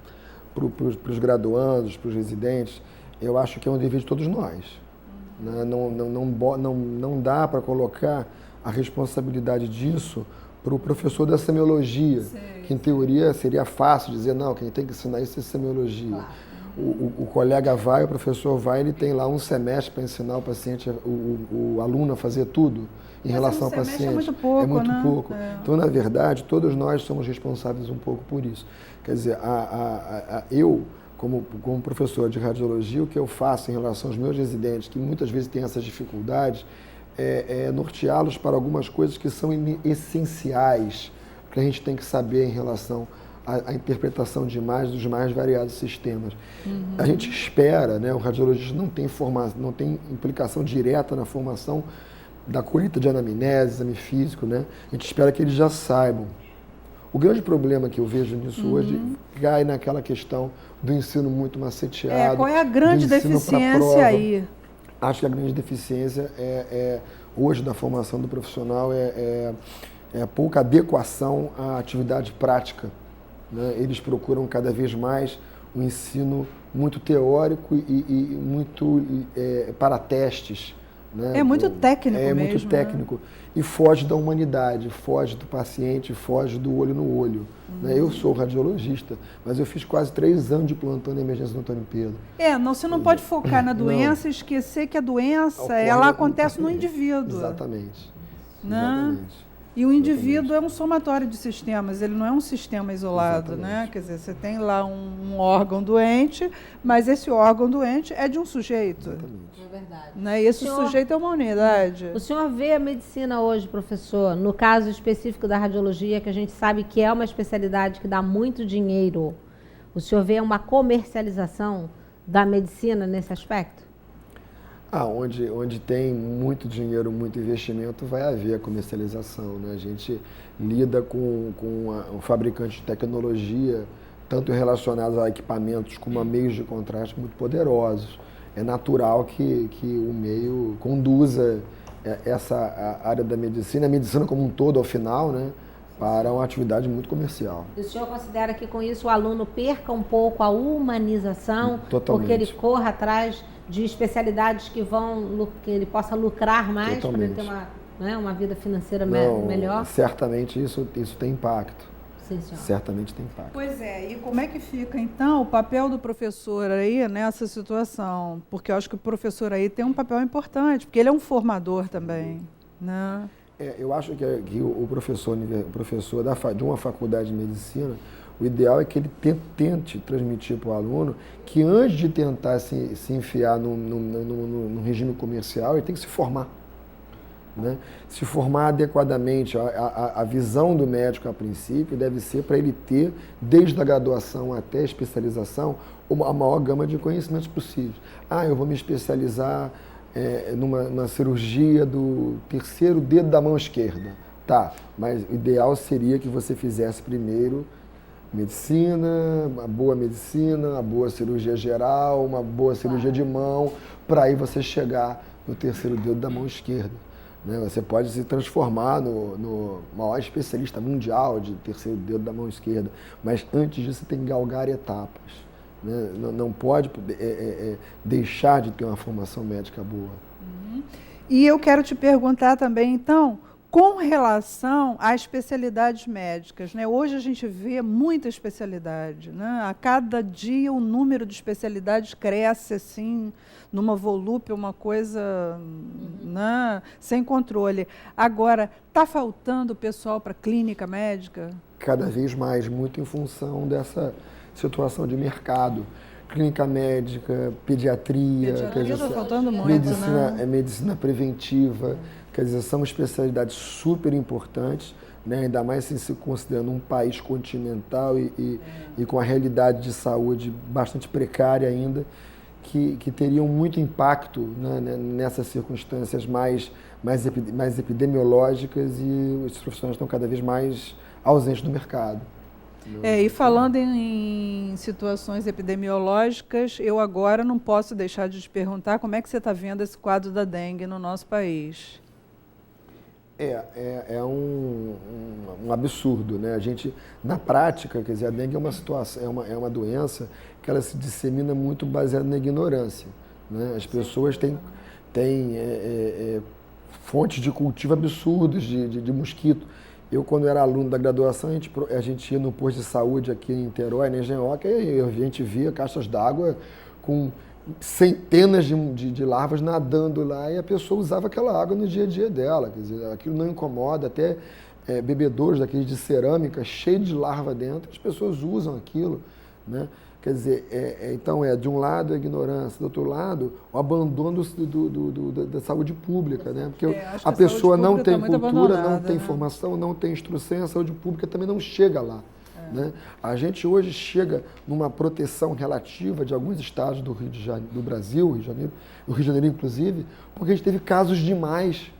F: para os graduandos, para os residentes, eu acho que é um dever de todos nós. Né? Não dá para colocar a responsabilidade disso para o professor da semiologia, que em teoria seria fácil dizer, não, quem tem que ensinar isso é semiologia. Claro. o colega vai, o professor vai, ele tem lá um semestre para ensinar o paciente, o aluno a fazer tudo em relação ao paciente.
E: É muito pouco,
F: É muito
E: né?
F: pouco. Então, na verdade, todos nós somos responsáveis um pouco por isso. Quer dizer, eu, como professor de radiologia, o que eu faço em relação aos meus residentes, que muitas vezes têm essas dificuldades, é norteá-los para algumas coisas que são essenciais, que a gente tem que saber em relação à interpretação de imagens dos mais variados sistemas. A gente espera, né, o radiologista não tem implicação direta na formação da colheita de anamnese, exame físico, né? A gente espera que eles já saibam. O grande problema que eu vejo nisso hoje cai naquela questão do ensino muito maceteado.
E: Qual é a grande deficiência aí?
F: Acho que a grande deficiência hoje da formação do profissional é a pouca adequação à atividade prática, né? Eles procuram cada vez mais um ensino muito teórico e muito para testes. Né?
E: É muito técnico mesmo.
F: É muito técnico. Né? E foge da humanidade, foge do paciente, foge do olho no olho. Né? Eu sou radiologista, mas eu fiz quase 3 anos de plantão na emergência do Antônio Pedro.
E: Você não pode focar na doença e esquecer que a doença, ela acontece no indivíduo.
F: Exatamente.
E: Né?
F: Exatamente.
E: E o indivíduo é um somatório de sistemas, ele não é um sistema isolado,
F: Exatamente.
E: né? Quer dizer, você tem lá um órgão doente, mas esse órgão doente é de um sujeito.
F: Exatamente.
G: É verdade.
E: Né? E esse sujeito é uma unidade.
G: O senhor vê a medicina hoje, professor, no caso específico da radiologia, que a gente sabe que é uma especialidade que dá muito dinheiro, o senhor vê uma comercialização da medicina nesse aspecto?
F: Onde tem muito dinheiro, muito investimento, vai haver a comercialização. Né? A gente lida com o fabricante de tecnologia, tanto relacionados a equipamentos como a meios de contraste muito poderosos. É natural que o meio conduza essa área da medicina, a medicina como um todo, ao final, né, para uma atividade muito comercial.
G: E o senhor considera que com isso o aluno perca um pouco a humanização,
F: Totalmente.
G: porque ele corra atrás de especialidades que ele possa lucrar mais para ele ter uma vida financeira melhor?
F: Certamente isso tem impacto.
G: Sim, senhor.
F: Certamente tem impacto.
E: Pois é, e como é que fica, então, o papel do professor aí nessa situação? Porque eu acho que o professor aí tem um papel importante, porque ele é um formador também, né?
F: Eu acho que o professor de uma faculdade de medicina, o ideal é que ele tente transmitir para o aluno que antes de tentar se enfiar no regime comercial, ele tem que se formar. Né? Se formar adequadamente. A visão do médico, a princípio, deve ser para ele ter, desde a graduação até a especialização, a maior gama de conhecimentos possíveis. Eu vou me especializar numa cirurgia do terceiro dedo da mão esquerda. Tá, mas o ideal seria que você fizesse primeiro medicina, uma boa cirurgia geral, uma boa cirurgia de mão, para aí você chegar no terceiro dedo da mão esquerda. Né? Você pode se transformar no maior especialista mundial de terceiro dedo da mão esquerda, mas antes disso você tem que galgar etapas. Né? Não pode deixar de ter uma formação médica boa.
E: E eu quero te perguntar também, então, com relação às especialidades médicas, né? Hoje a gente vê muita especialidade, né? A cada dia o número de especialidades cresce assim, numa volúpia, uma coisa, né? Sem controle. Agora, está faltando pessoal para clínica médica?
F: Cada vez mais, muito em função dessa situação de mercado. Clínica médica, pediatria,
E: está faltando muito,
F: medicina preventiva. Quer dizer, são especialidades super importantes, né? Ainda mais se considerando um país continental e com a realidade de saúde bastante precária ainda, que teriam muito impacto, né, nessas circunstâncias mais epidemiológicas, e os profissionais estão cada vez mais ausentes do mercado.
E: E falando em situações epidemiológicas, eu agora não posso deixar de te perguntar como é que você está vendo esse quadro da dengue no nosso país.
F: É um absurdo, né? A gente, na prática, quer dizer, a dengue é uma situação, é uma doença que ela se dissemina muito baseada na ignorância, né? As pessoas têm fontes de cultivo absurdas de mosquito. Eu, quando era aluno da graduação, a gente ia no posto de saúde aqui em Niterói, na Engenhoca, e a gente via caixas d'água com centenas de larvas nadando lá, e a pessoa usava aquela água no dia a dia dela. Quer dizer, aquilo não incomoda, até bebedouros daqueles de cerâmica, cheio de larva dentro, as pessoas usam aquilo, né? Quer dizer, então de um lado a ignorância, do outro lado o abandono da saúde pública, né? Porque a pessoa não tem cultura, não tem formação, não tem instrução, e a saúde pública também não chega lá. Né? A gente hoje chega numa proteção relativa de alguns estados do Brasil, do Rio de Janeiro inclusive, porque a gente teve casos demais.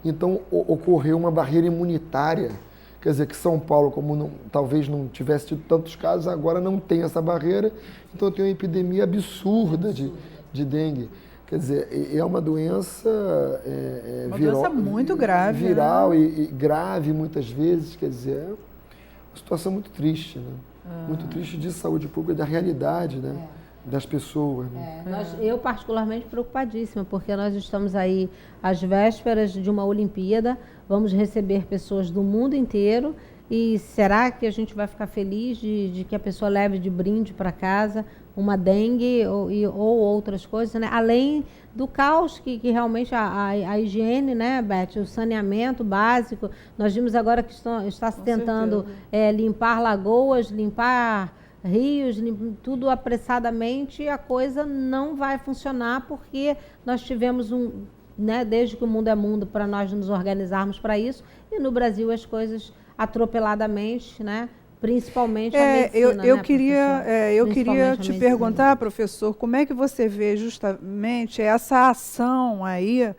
F: Então ocorreu uma barreira imunitária. Quer dizer, que São Paulo, como talvez não tivesse tido tantos casos, agora não tem essa barreira, então tem uma epidemia absurda de dengue. Quer dizer, é uma doença
E: doença muito grave.
F: Viral, né? e grave muitas vezes, quer dizer, é uma situação muito triste, né? Muito triste de saúde pública, da realidade, né? Das pessoas. Né?
G: Eu particularmente preocupadíssima, porque nós estamos aí às vésperas de uma Olimpíada, vamos receber pessoas do mundo inteiro, e será que a gente vai ficar feliz de que a pessoa leve de brinde para casa uma dengue ou outras coisas, né? Além do caos que realmente a higiene, né, Beth, o saneamento básico, nós vimos agora que está se tentando limpar lagoas, limpar rios, tudo apressadamente, e a coisa não vai funcionar, porque nós tivemos desde que o mundo é mundo, para nós nos organizarmos para isso, e no Brasil as coisas atropeladamente, né? Principalmente a medicina,
E: eu queria te perguntar, professor, como é que você vê justamente essa ação aí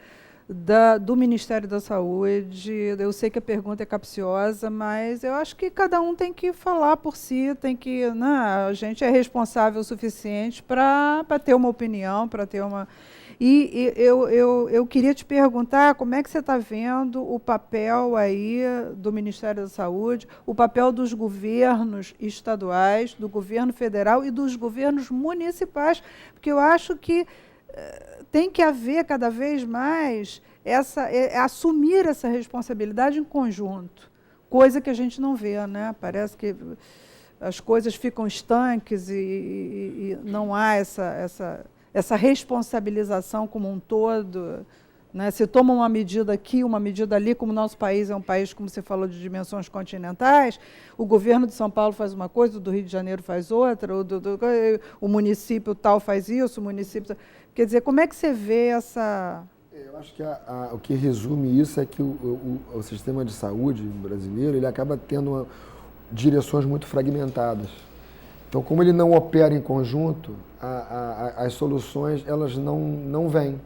E: do Ministério da Saúde? Eu sei que a pergunta é capciosa, mas eu acho que cada um tem que falar por si, a gente é responsável o suficiente para ter uma opinião, para ter uma... E eu queria te perguntar como é que você está vendo o papel aí do Ministério da Saúde, o papel dos governos estaduais, do governo federal e dos governos municipais, porque eu acho que tem que haver cada vez mais assumir essa responsabilidade em conjunto, coisa que a gente não vê, né? Parece que as coisas ficam estanques e não há essa responsabilização como um todo, né? Se toma uma medida aqui, uma medida ali, como o nosso país é um país, como você falou, de dimensões continentais, o governo de São Paulo faz uma coisa, o do Rio de Janeiro faz outra, o município tal faz isso, o município... Quer dizer, como é que você vê essa...
F: Eu acho que o que resume isso é que o sistema de saúde brasileiro, ele acaba tendo direções muito fragmentadas. Então, como ele não opera em conjunto, as soluções elas não vêm,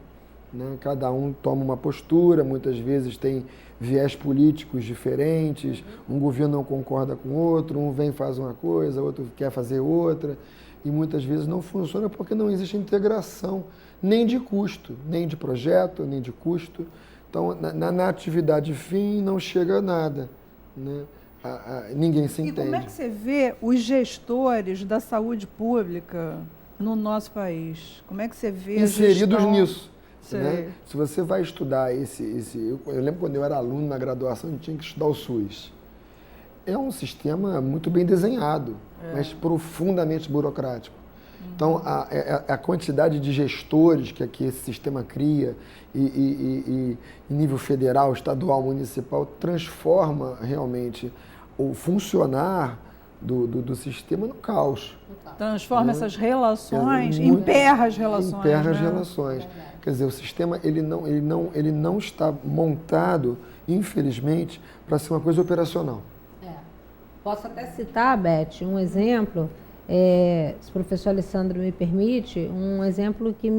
F: né? Cada um toma uma postura, muitas vezes tem viés políticos diferentes, um governo não concorda com o outro, um vem e faz uma coisa, outro quer fazer outra, e muitas vezes não funciona porque não existe integração, nem de custo, nem de projeto, nem de custo. Então, na atividade fim, não chega a nada, né? Ninguém se entende.
E: E como é que você vê os gestores da saúde pública no nosso país? Como é que você vê
F: inseridos nisso? Né? Se você vai estudar eu lembro quando eu era aluno na graduação, a gente tinha que estudar o SUS. É um sistema muito bem desenhado, mas profundamente burocrático. Então, a quantidade de gestores que esse sistema cria, e em nível federal, estadual, municipal, transforma realmente o funcionar do sistema no caos.
E: Transforma essas relações, emperra as relações.
F: Emperra as relações. Quer dizer, o sistema ele não está montado, infelizmente, para ser uma coisa operacional.
G: Posso até citar, Beth, um exemplo, se o professor Alessandro me permite, um exemplo que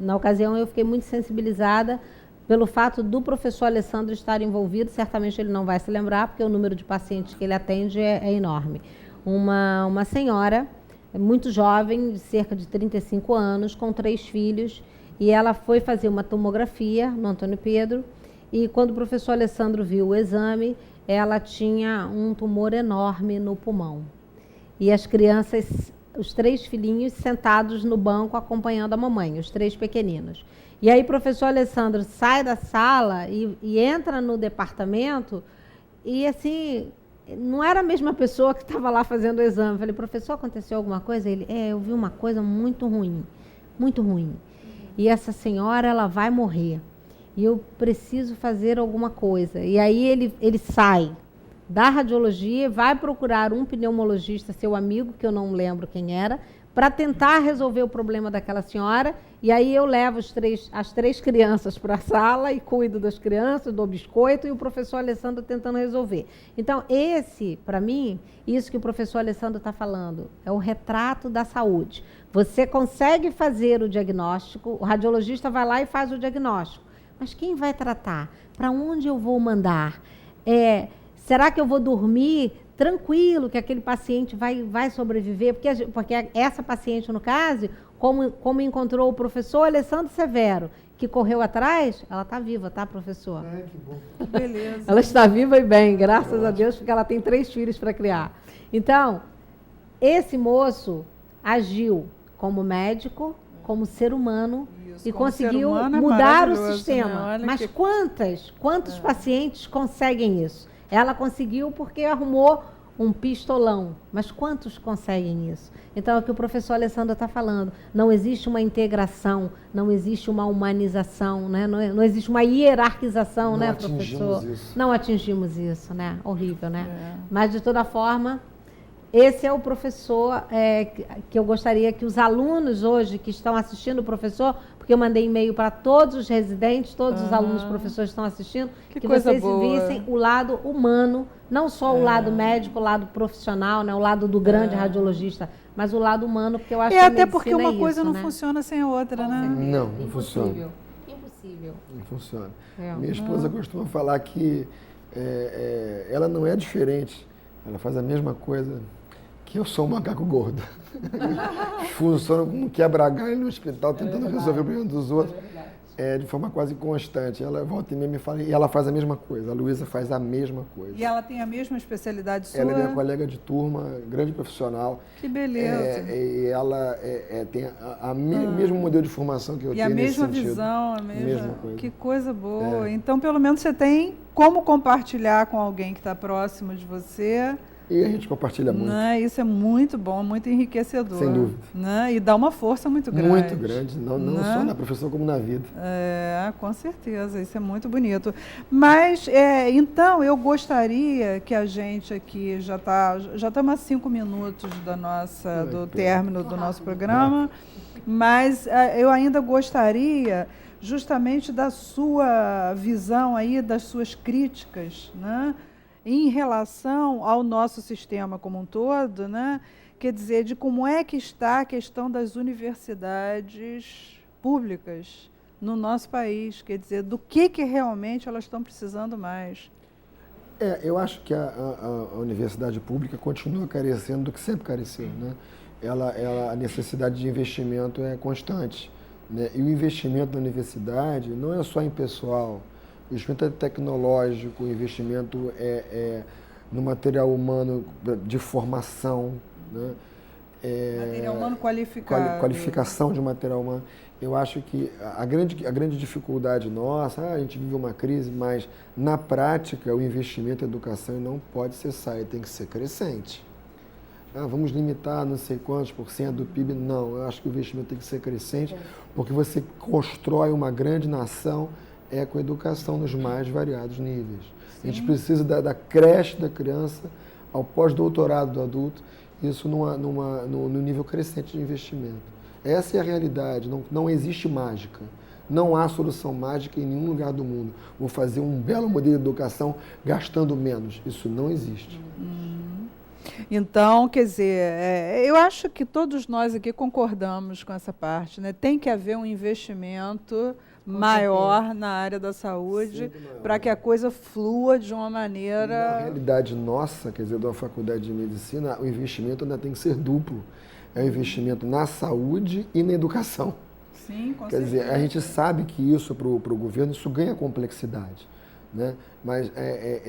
G: na ocasião eu fiquei muito sensibilizada pelo fato do professor Alessandro estar envolvido. Certamente ele não vai se lembrar, porque o número de pacientes que ele atende é enorme. Uma senhora muito jovem, de cerca de 35 anos, com 3 filhos, e ela foi fazer uma tomografia no Antônio Pedro, e quando o professor Alessandro viu o exame, ela tinha um tumor enorme no pulmão. E as crianças, os 3 filhinhos, sentados no banco acompanhando a mamãe, os 3 pequeninos. E aí o professor Alessandro sai da sala e entra no departamento E assim, não era a mesma pessoa que estava lá fazendo o exame. Eu falei, professor, aconteceu alguma coisa? Ele, eu vi uma coisa muito ruim, muito ruim. E essa senhora, ela vai morrer. E eu preciso fazer alguma coisa. E aí ele sai da radiologia, vai procurar um pneumologista, seu amigo, que eu não lembro quem era, para tentar resolver o problema daquela senhora. E aí eu levo as três crianças para a sala e cuido das crianças, dou biscoito, e o professor Alessandro tentando resolver. Então, para mim, isso que o professor Alessandro está falando, é o retrato da saúde. Você consegue fazer o diagnóstico, o radiologista vai lá e faz o diagnóstico. Mas quem vai tratar? Para onde eu vou mandar? Será que eu vou dormir tranquilo que aquele paciente vai sobreviver? Porque essa paciente, no caso, como encontrou o professor Alessandro Severo, que correu atrás, ela está viva, tá, professor?
F: Que bom.
E: Beleza.
G: Ela está viva e bem, graças a Deus, porque ela tem 3 filhos para criar. Então, esse moço agiu como médico, como ser humano,
E: Isso,
G: e
E: como
G: conseguiu
E: ser humano é
G: mudar o
E: maravilhoso,
G: sistema.
E: né? Olha
G: Mas
E: que-
G: quantos pacientes conseguem isso? Ela conseguiu porque arrumou um pistolão. Mas quantos conseguem isso? Então, é o que o professor Alessandro está falando. Não existe uma integração, não existe uma humanização, né? Não existe uma hierarquização,
F: Não
G: né,
F: atingimos
G: professor?
F: isso.
G: Não atingimos isso, né? Horrível, né?
E: É.
G: Mas, de toda forma, esse é o professor que eu gostaria que os alunos hoje que estão assistindo o professor, porque eu mandei e-mail para todos os residentes, todos os alunos professores que estão assistindo,
E: Que
G: que
E: coisa
G: vocês
E: boa.
G: vissem o lado humano, não só o lado médico, o lado profissional, né, o lado do grande radiologista, mas o lado humano, porque eu acho que a
E: até
G: medicina
E: porque uma
G: é
E: coisa
G: isso,
E: não
G: né?
E: funciona sem a outra, né?
F: Não, não funciona.
G: Impossível.
F: Não funciona.
G: É.
F: Minha esposa costuma falar que ela não é diferente, ela faz a mesma coisa que eu sou um macaco gordo. Funciona como um quebra-galho no hospital, tentando resolver o problema dos outros. De forma quase constante. Ela volta e meia me fala, e ela faz a mesma coisa. A Luísa faz a mesma coisa.
E: E ela tem a mesma especialidade sua?
F: Ela é minha colega de turma, grande profissional.
E: Que beleza.
F: E ela tem mesmo modelo de formação que eu
E: E
F: tenho
E: a
F: nesse
E: mesma
F: sentido.
E: visão, a
F: Mesma coisa.
E: Que coisa boa. Então, pelo menos você tem como compartilhar com alguém que está próximo de você.
F: E a gente compartilha muito.
E: Né? Isso é muito bom, muito enriquecedor.
F: Sem dúvida.
E: Né? E dá uma força muito grande.
F: Muito grande, não
E: Né?
F: só na profissão como na vida.
E: Com certeza, isso é muito bonito. Mas, então, eu gostaria que a gente aqui já estamos a 5 minutos do término do nosso programa, mas eu ainda gostaria justamente da sua visão aí, das suas críticas, né? Em relação ao nosso sistema como um todo, né? Quer dizer, de como é que está a questão das universidades públicas no nosso país, quer dizer, do que realmente elas estão precisando mais.
F: Eu acho que a universidade pública continua carecendo do que sempre careceu, né? A necessidade de investimento é constante, né? E o investimento na universidade não é só em pessoal, o investimento é tecnológico, o investimento no material humano de formação, né?
E: Material humano qualificado.
F: Qualificação de material humano. Eu acho que a grande dificuldade nossa, a gente vive uma crise, mas na prática o investimento em educação não pode cessar, tem que ser crescente. Vamos limitar não sei quantos % do PIB. Não, eu acho que o investimento tem que ser crescente, porque você constrói uma grande nação com educação nos mais variados níveis. Sim. A gente precisa da creche da criança ao pós-doutorado do adulto, isso no nível crescente de investimento. Essa é a realidade, não existe mágica. Não há solução mágica em nenhum lugar do mundo. Vou fazer um belo modelo de educação gastando menos. Isso não existe.
E: Então, quer dizer, eu acho que todos nós aqui concordamos com essa parte, né? Tem que haver um investimento maior na área da saúde para que a coisa flua de uma maneira...
F: Na realidade nossa, quer dizer, da faculdade de medicina, o investimento ainda tem que ser duplo. É o investimento na saúde e na educação.
E: Sim, com
F: Quer dizer, a gente sabe que isso para o governo, isso ganha complexidade, né? Mas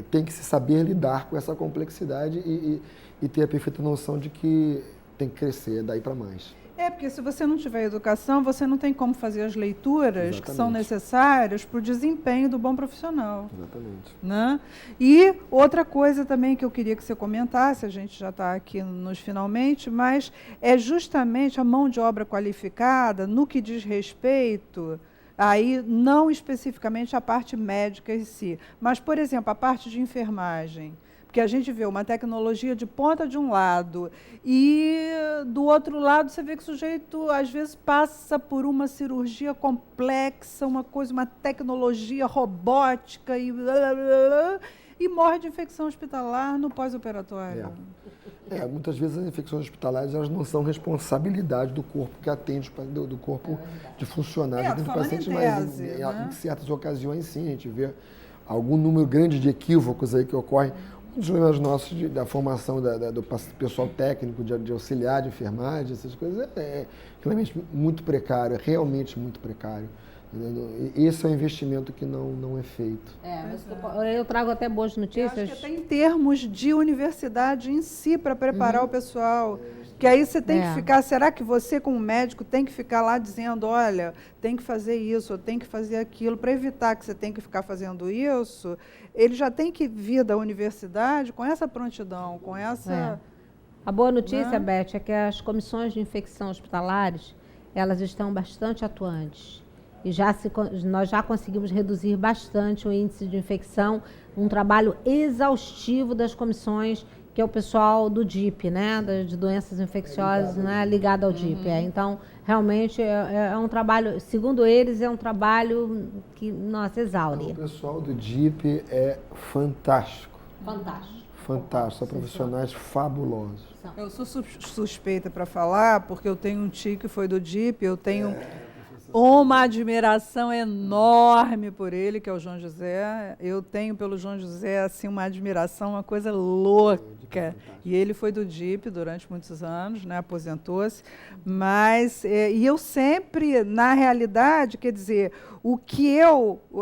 F: tem que se saber lidar com essa complexidade e ter a perfeita noção de que tem que crescer daí para mais.
E: Porque se você não tiver educação, você não tem como fazer as leituras que são
F: Exatamente.
E: necessárias para o desempenho do bom profissional.
F: Exatamente.
E: Né? E outra coisa também que eu queria que você comentasse, a gente já está aqui nos finalmente, mas é justamente a mão de obra qualificada no que diz respeito, aí não especificamente a parte médica em si, mas, por exemplo, a parte de enfermagem. Porque a gente vê uma tecnologia de ponta de um lado e do outro lado você vê que o sujeito às vezes passa por uma cirurgia complexa, uma tecnologia robótica e morre de infecção hospitalar no pós-operatório.
F: Muitas vezes as infecções hospitalares elas não são responsabilidade do corpo que atende, do corpo de funcionários do paciente, mas em certas ocasiões sim, a gente vê algum número grande de equívocos aí que ocorrem. Um dos problemas nossos da formação do pessoal técnico, de auxiliar, de enfermagem, essas coisas, é realmente muito precário, realmente muito precário. Esse é um investimento que não é feito.
G: Mas eu trago até boas notícias.
E: Eu acho que até em termos de universidade em si, para preparar o pessoal. Que aí você tem que ficar, será que você como médico tem que ficar lá dizendo, olha, tem que fazer isso, tem que fazer aquilo, para evitar que você tenha que ficar fazendo isso, ele já tem que vir da universidade com essa prontidão, com essa...
G: A boa notícia, Beth, é que as comissões de infecção hospitalares, elas estão bastante atuantes. E nós já conseguimos reduzir bastante o índice de infecção, um trabalho exaustivo das comissões, que é o pessoal do DIP, né, de doenças infecciosas, né, ligado ao DIP. Então, realmente, é um trabalho, segundo eles, é um trabalho que, nossa, exaure.
F: O pessoal do DIP é fantástico. Fantástico, são profissionais fabulosos.
E: Eu sou suspeita para falar, porque eu tenho um tio que foi do DIP, eu tenho uma admiração enorme por ele, que é o João José. Eu tenho pelo João José assim, uma admiração, uma coisa louca. E ele foi do DIP durante muitos anos, né, aposentou-se. Mas, e eu sempre, na realidade, quer dizer,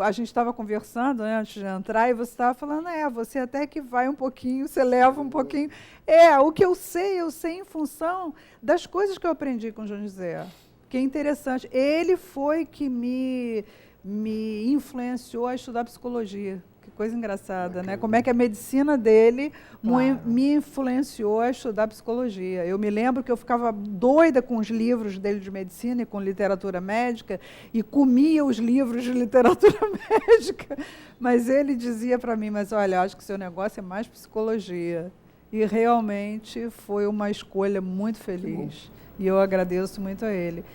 E: a gente estava conversando, né, antes de entrar, e você estava falando, você até que vai um pouquinho, você leva um pouquinho. O que eu sei em função das coisas que eu aprendi com o João José. Que é interessante. Ele foi que me influenciou a estudar psicologia. Que coisa engraçada, né? Como é que a medicina dele me influenciou a estudar psicologia. Eu me lembro que eu ficava doida com os livros dele de medicina e com literatura médica e comia os livros de literatura médica. Mas ele dizia para mim, mas olha, acho que o seu negócio é mais psicologia. E realmente foi uma escolha muito feliz. E eu agradeço muito a ele.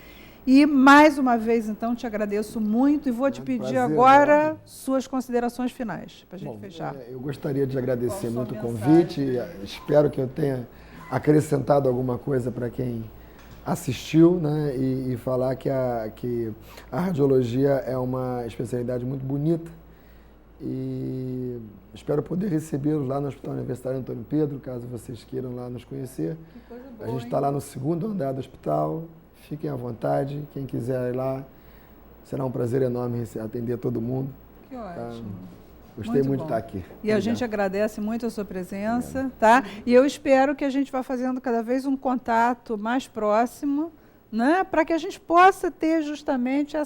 E: E, mais uma vez, então, te agradeço muito e vou te pedir agora suas considerações finais, para a gente fechar.
F: Eu gostaria de agradecer muito o convite. Espero que eu tenha acrescentado alguma coisa para quem assistiu, né? E falar que a radiologia é uma especialidade muito bonita. E espero poder recebê-los lá no Hospital Universitário Antônio Pedro, caso vocês queiram lá nos conhecer. Que coisa boa, a gente está lá no 2º andar do hospital, fiquem à vontade, quem quiser ir lá, será um prazer enorme atender todo mundo.
E: Que ótimo.
F: Gostei muito de estar aqui.
E: E a gente agradece muito a sua presença, tá? E eu espero que a gente vá fazendo cada vez um contato mais próximo, né? Para que a gente possa ter justamente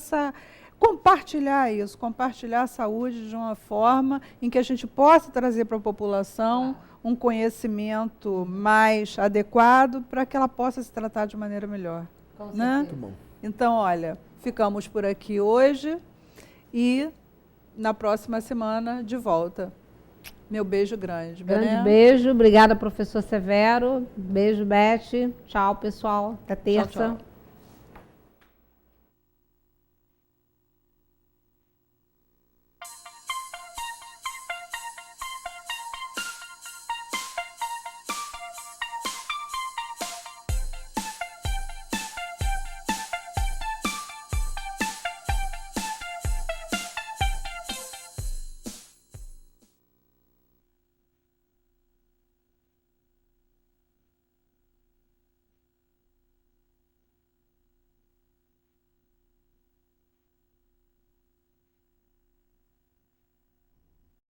E: compartilhar isso, compartilhar a saúde de uma forma em que a gente possa trazer para a população um conhecimento mais adequado para que ela possa se tratar de maneira melhor. Né?
F: Muito bom.
E: Então, olha, ficamos por aqui hoje e na próxima semana de volta. Meu beijo grande.
G: Grande beijo, obrigada, professor Severo. Beijo, Beth. Tchau, pessoal. Até terça.
E: Tchau, tchau.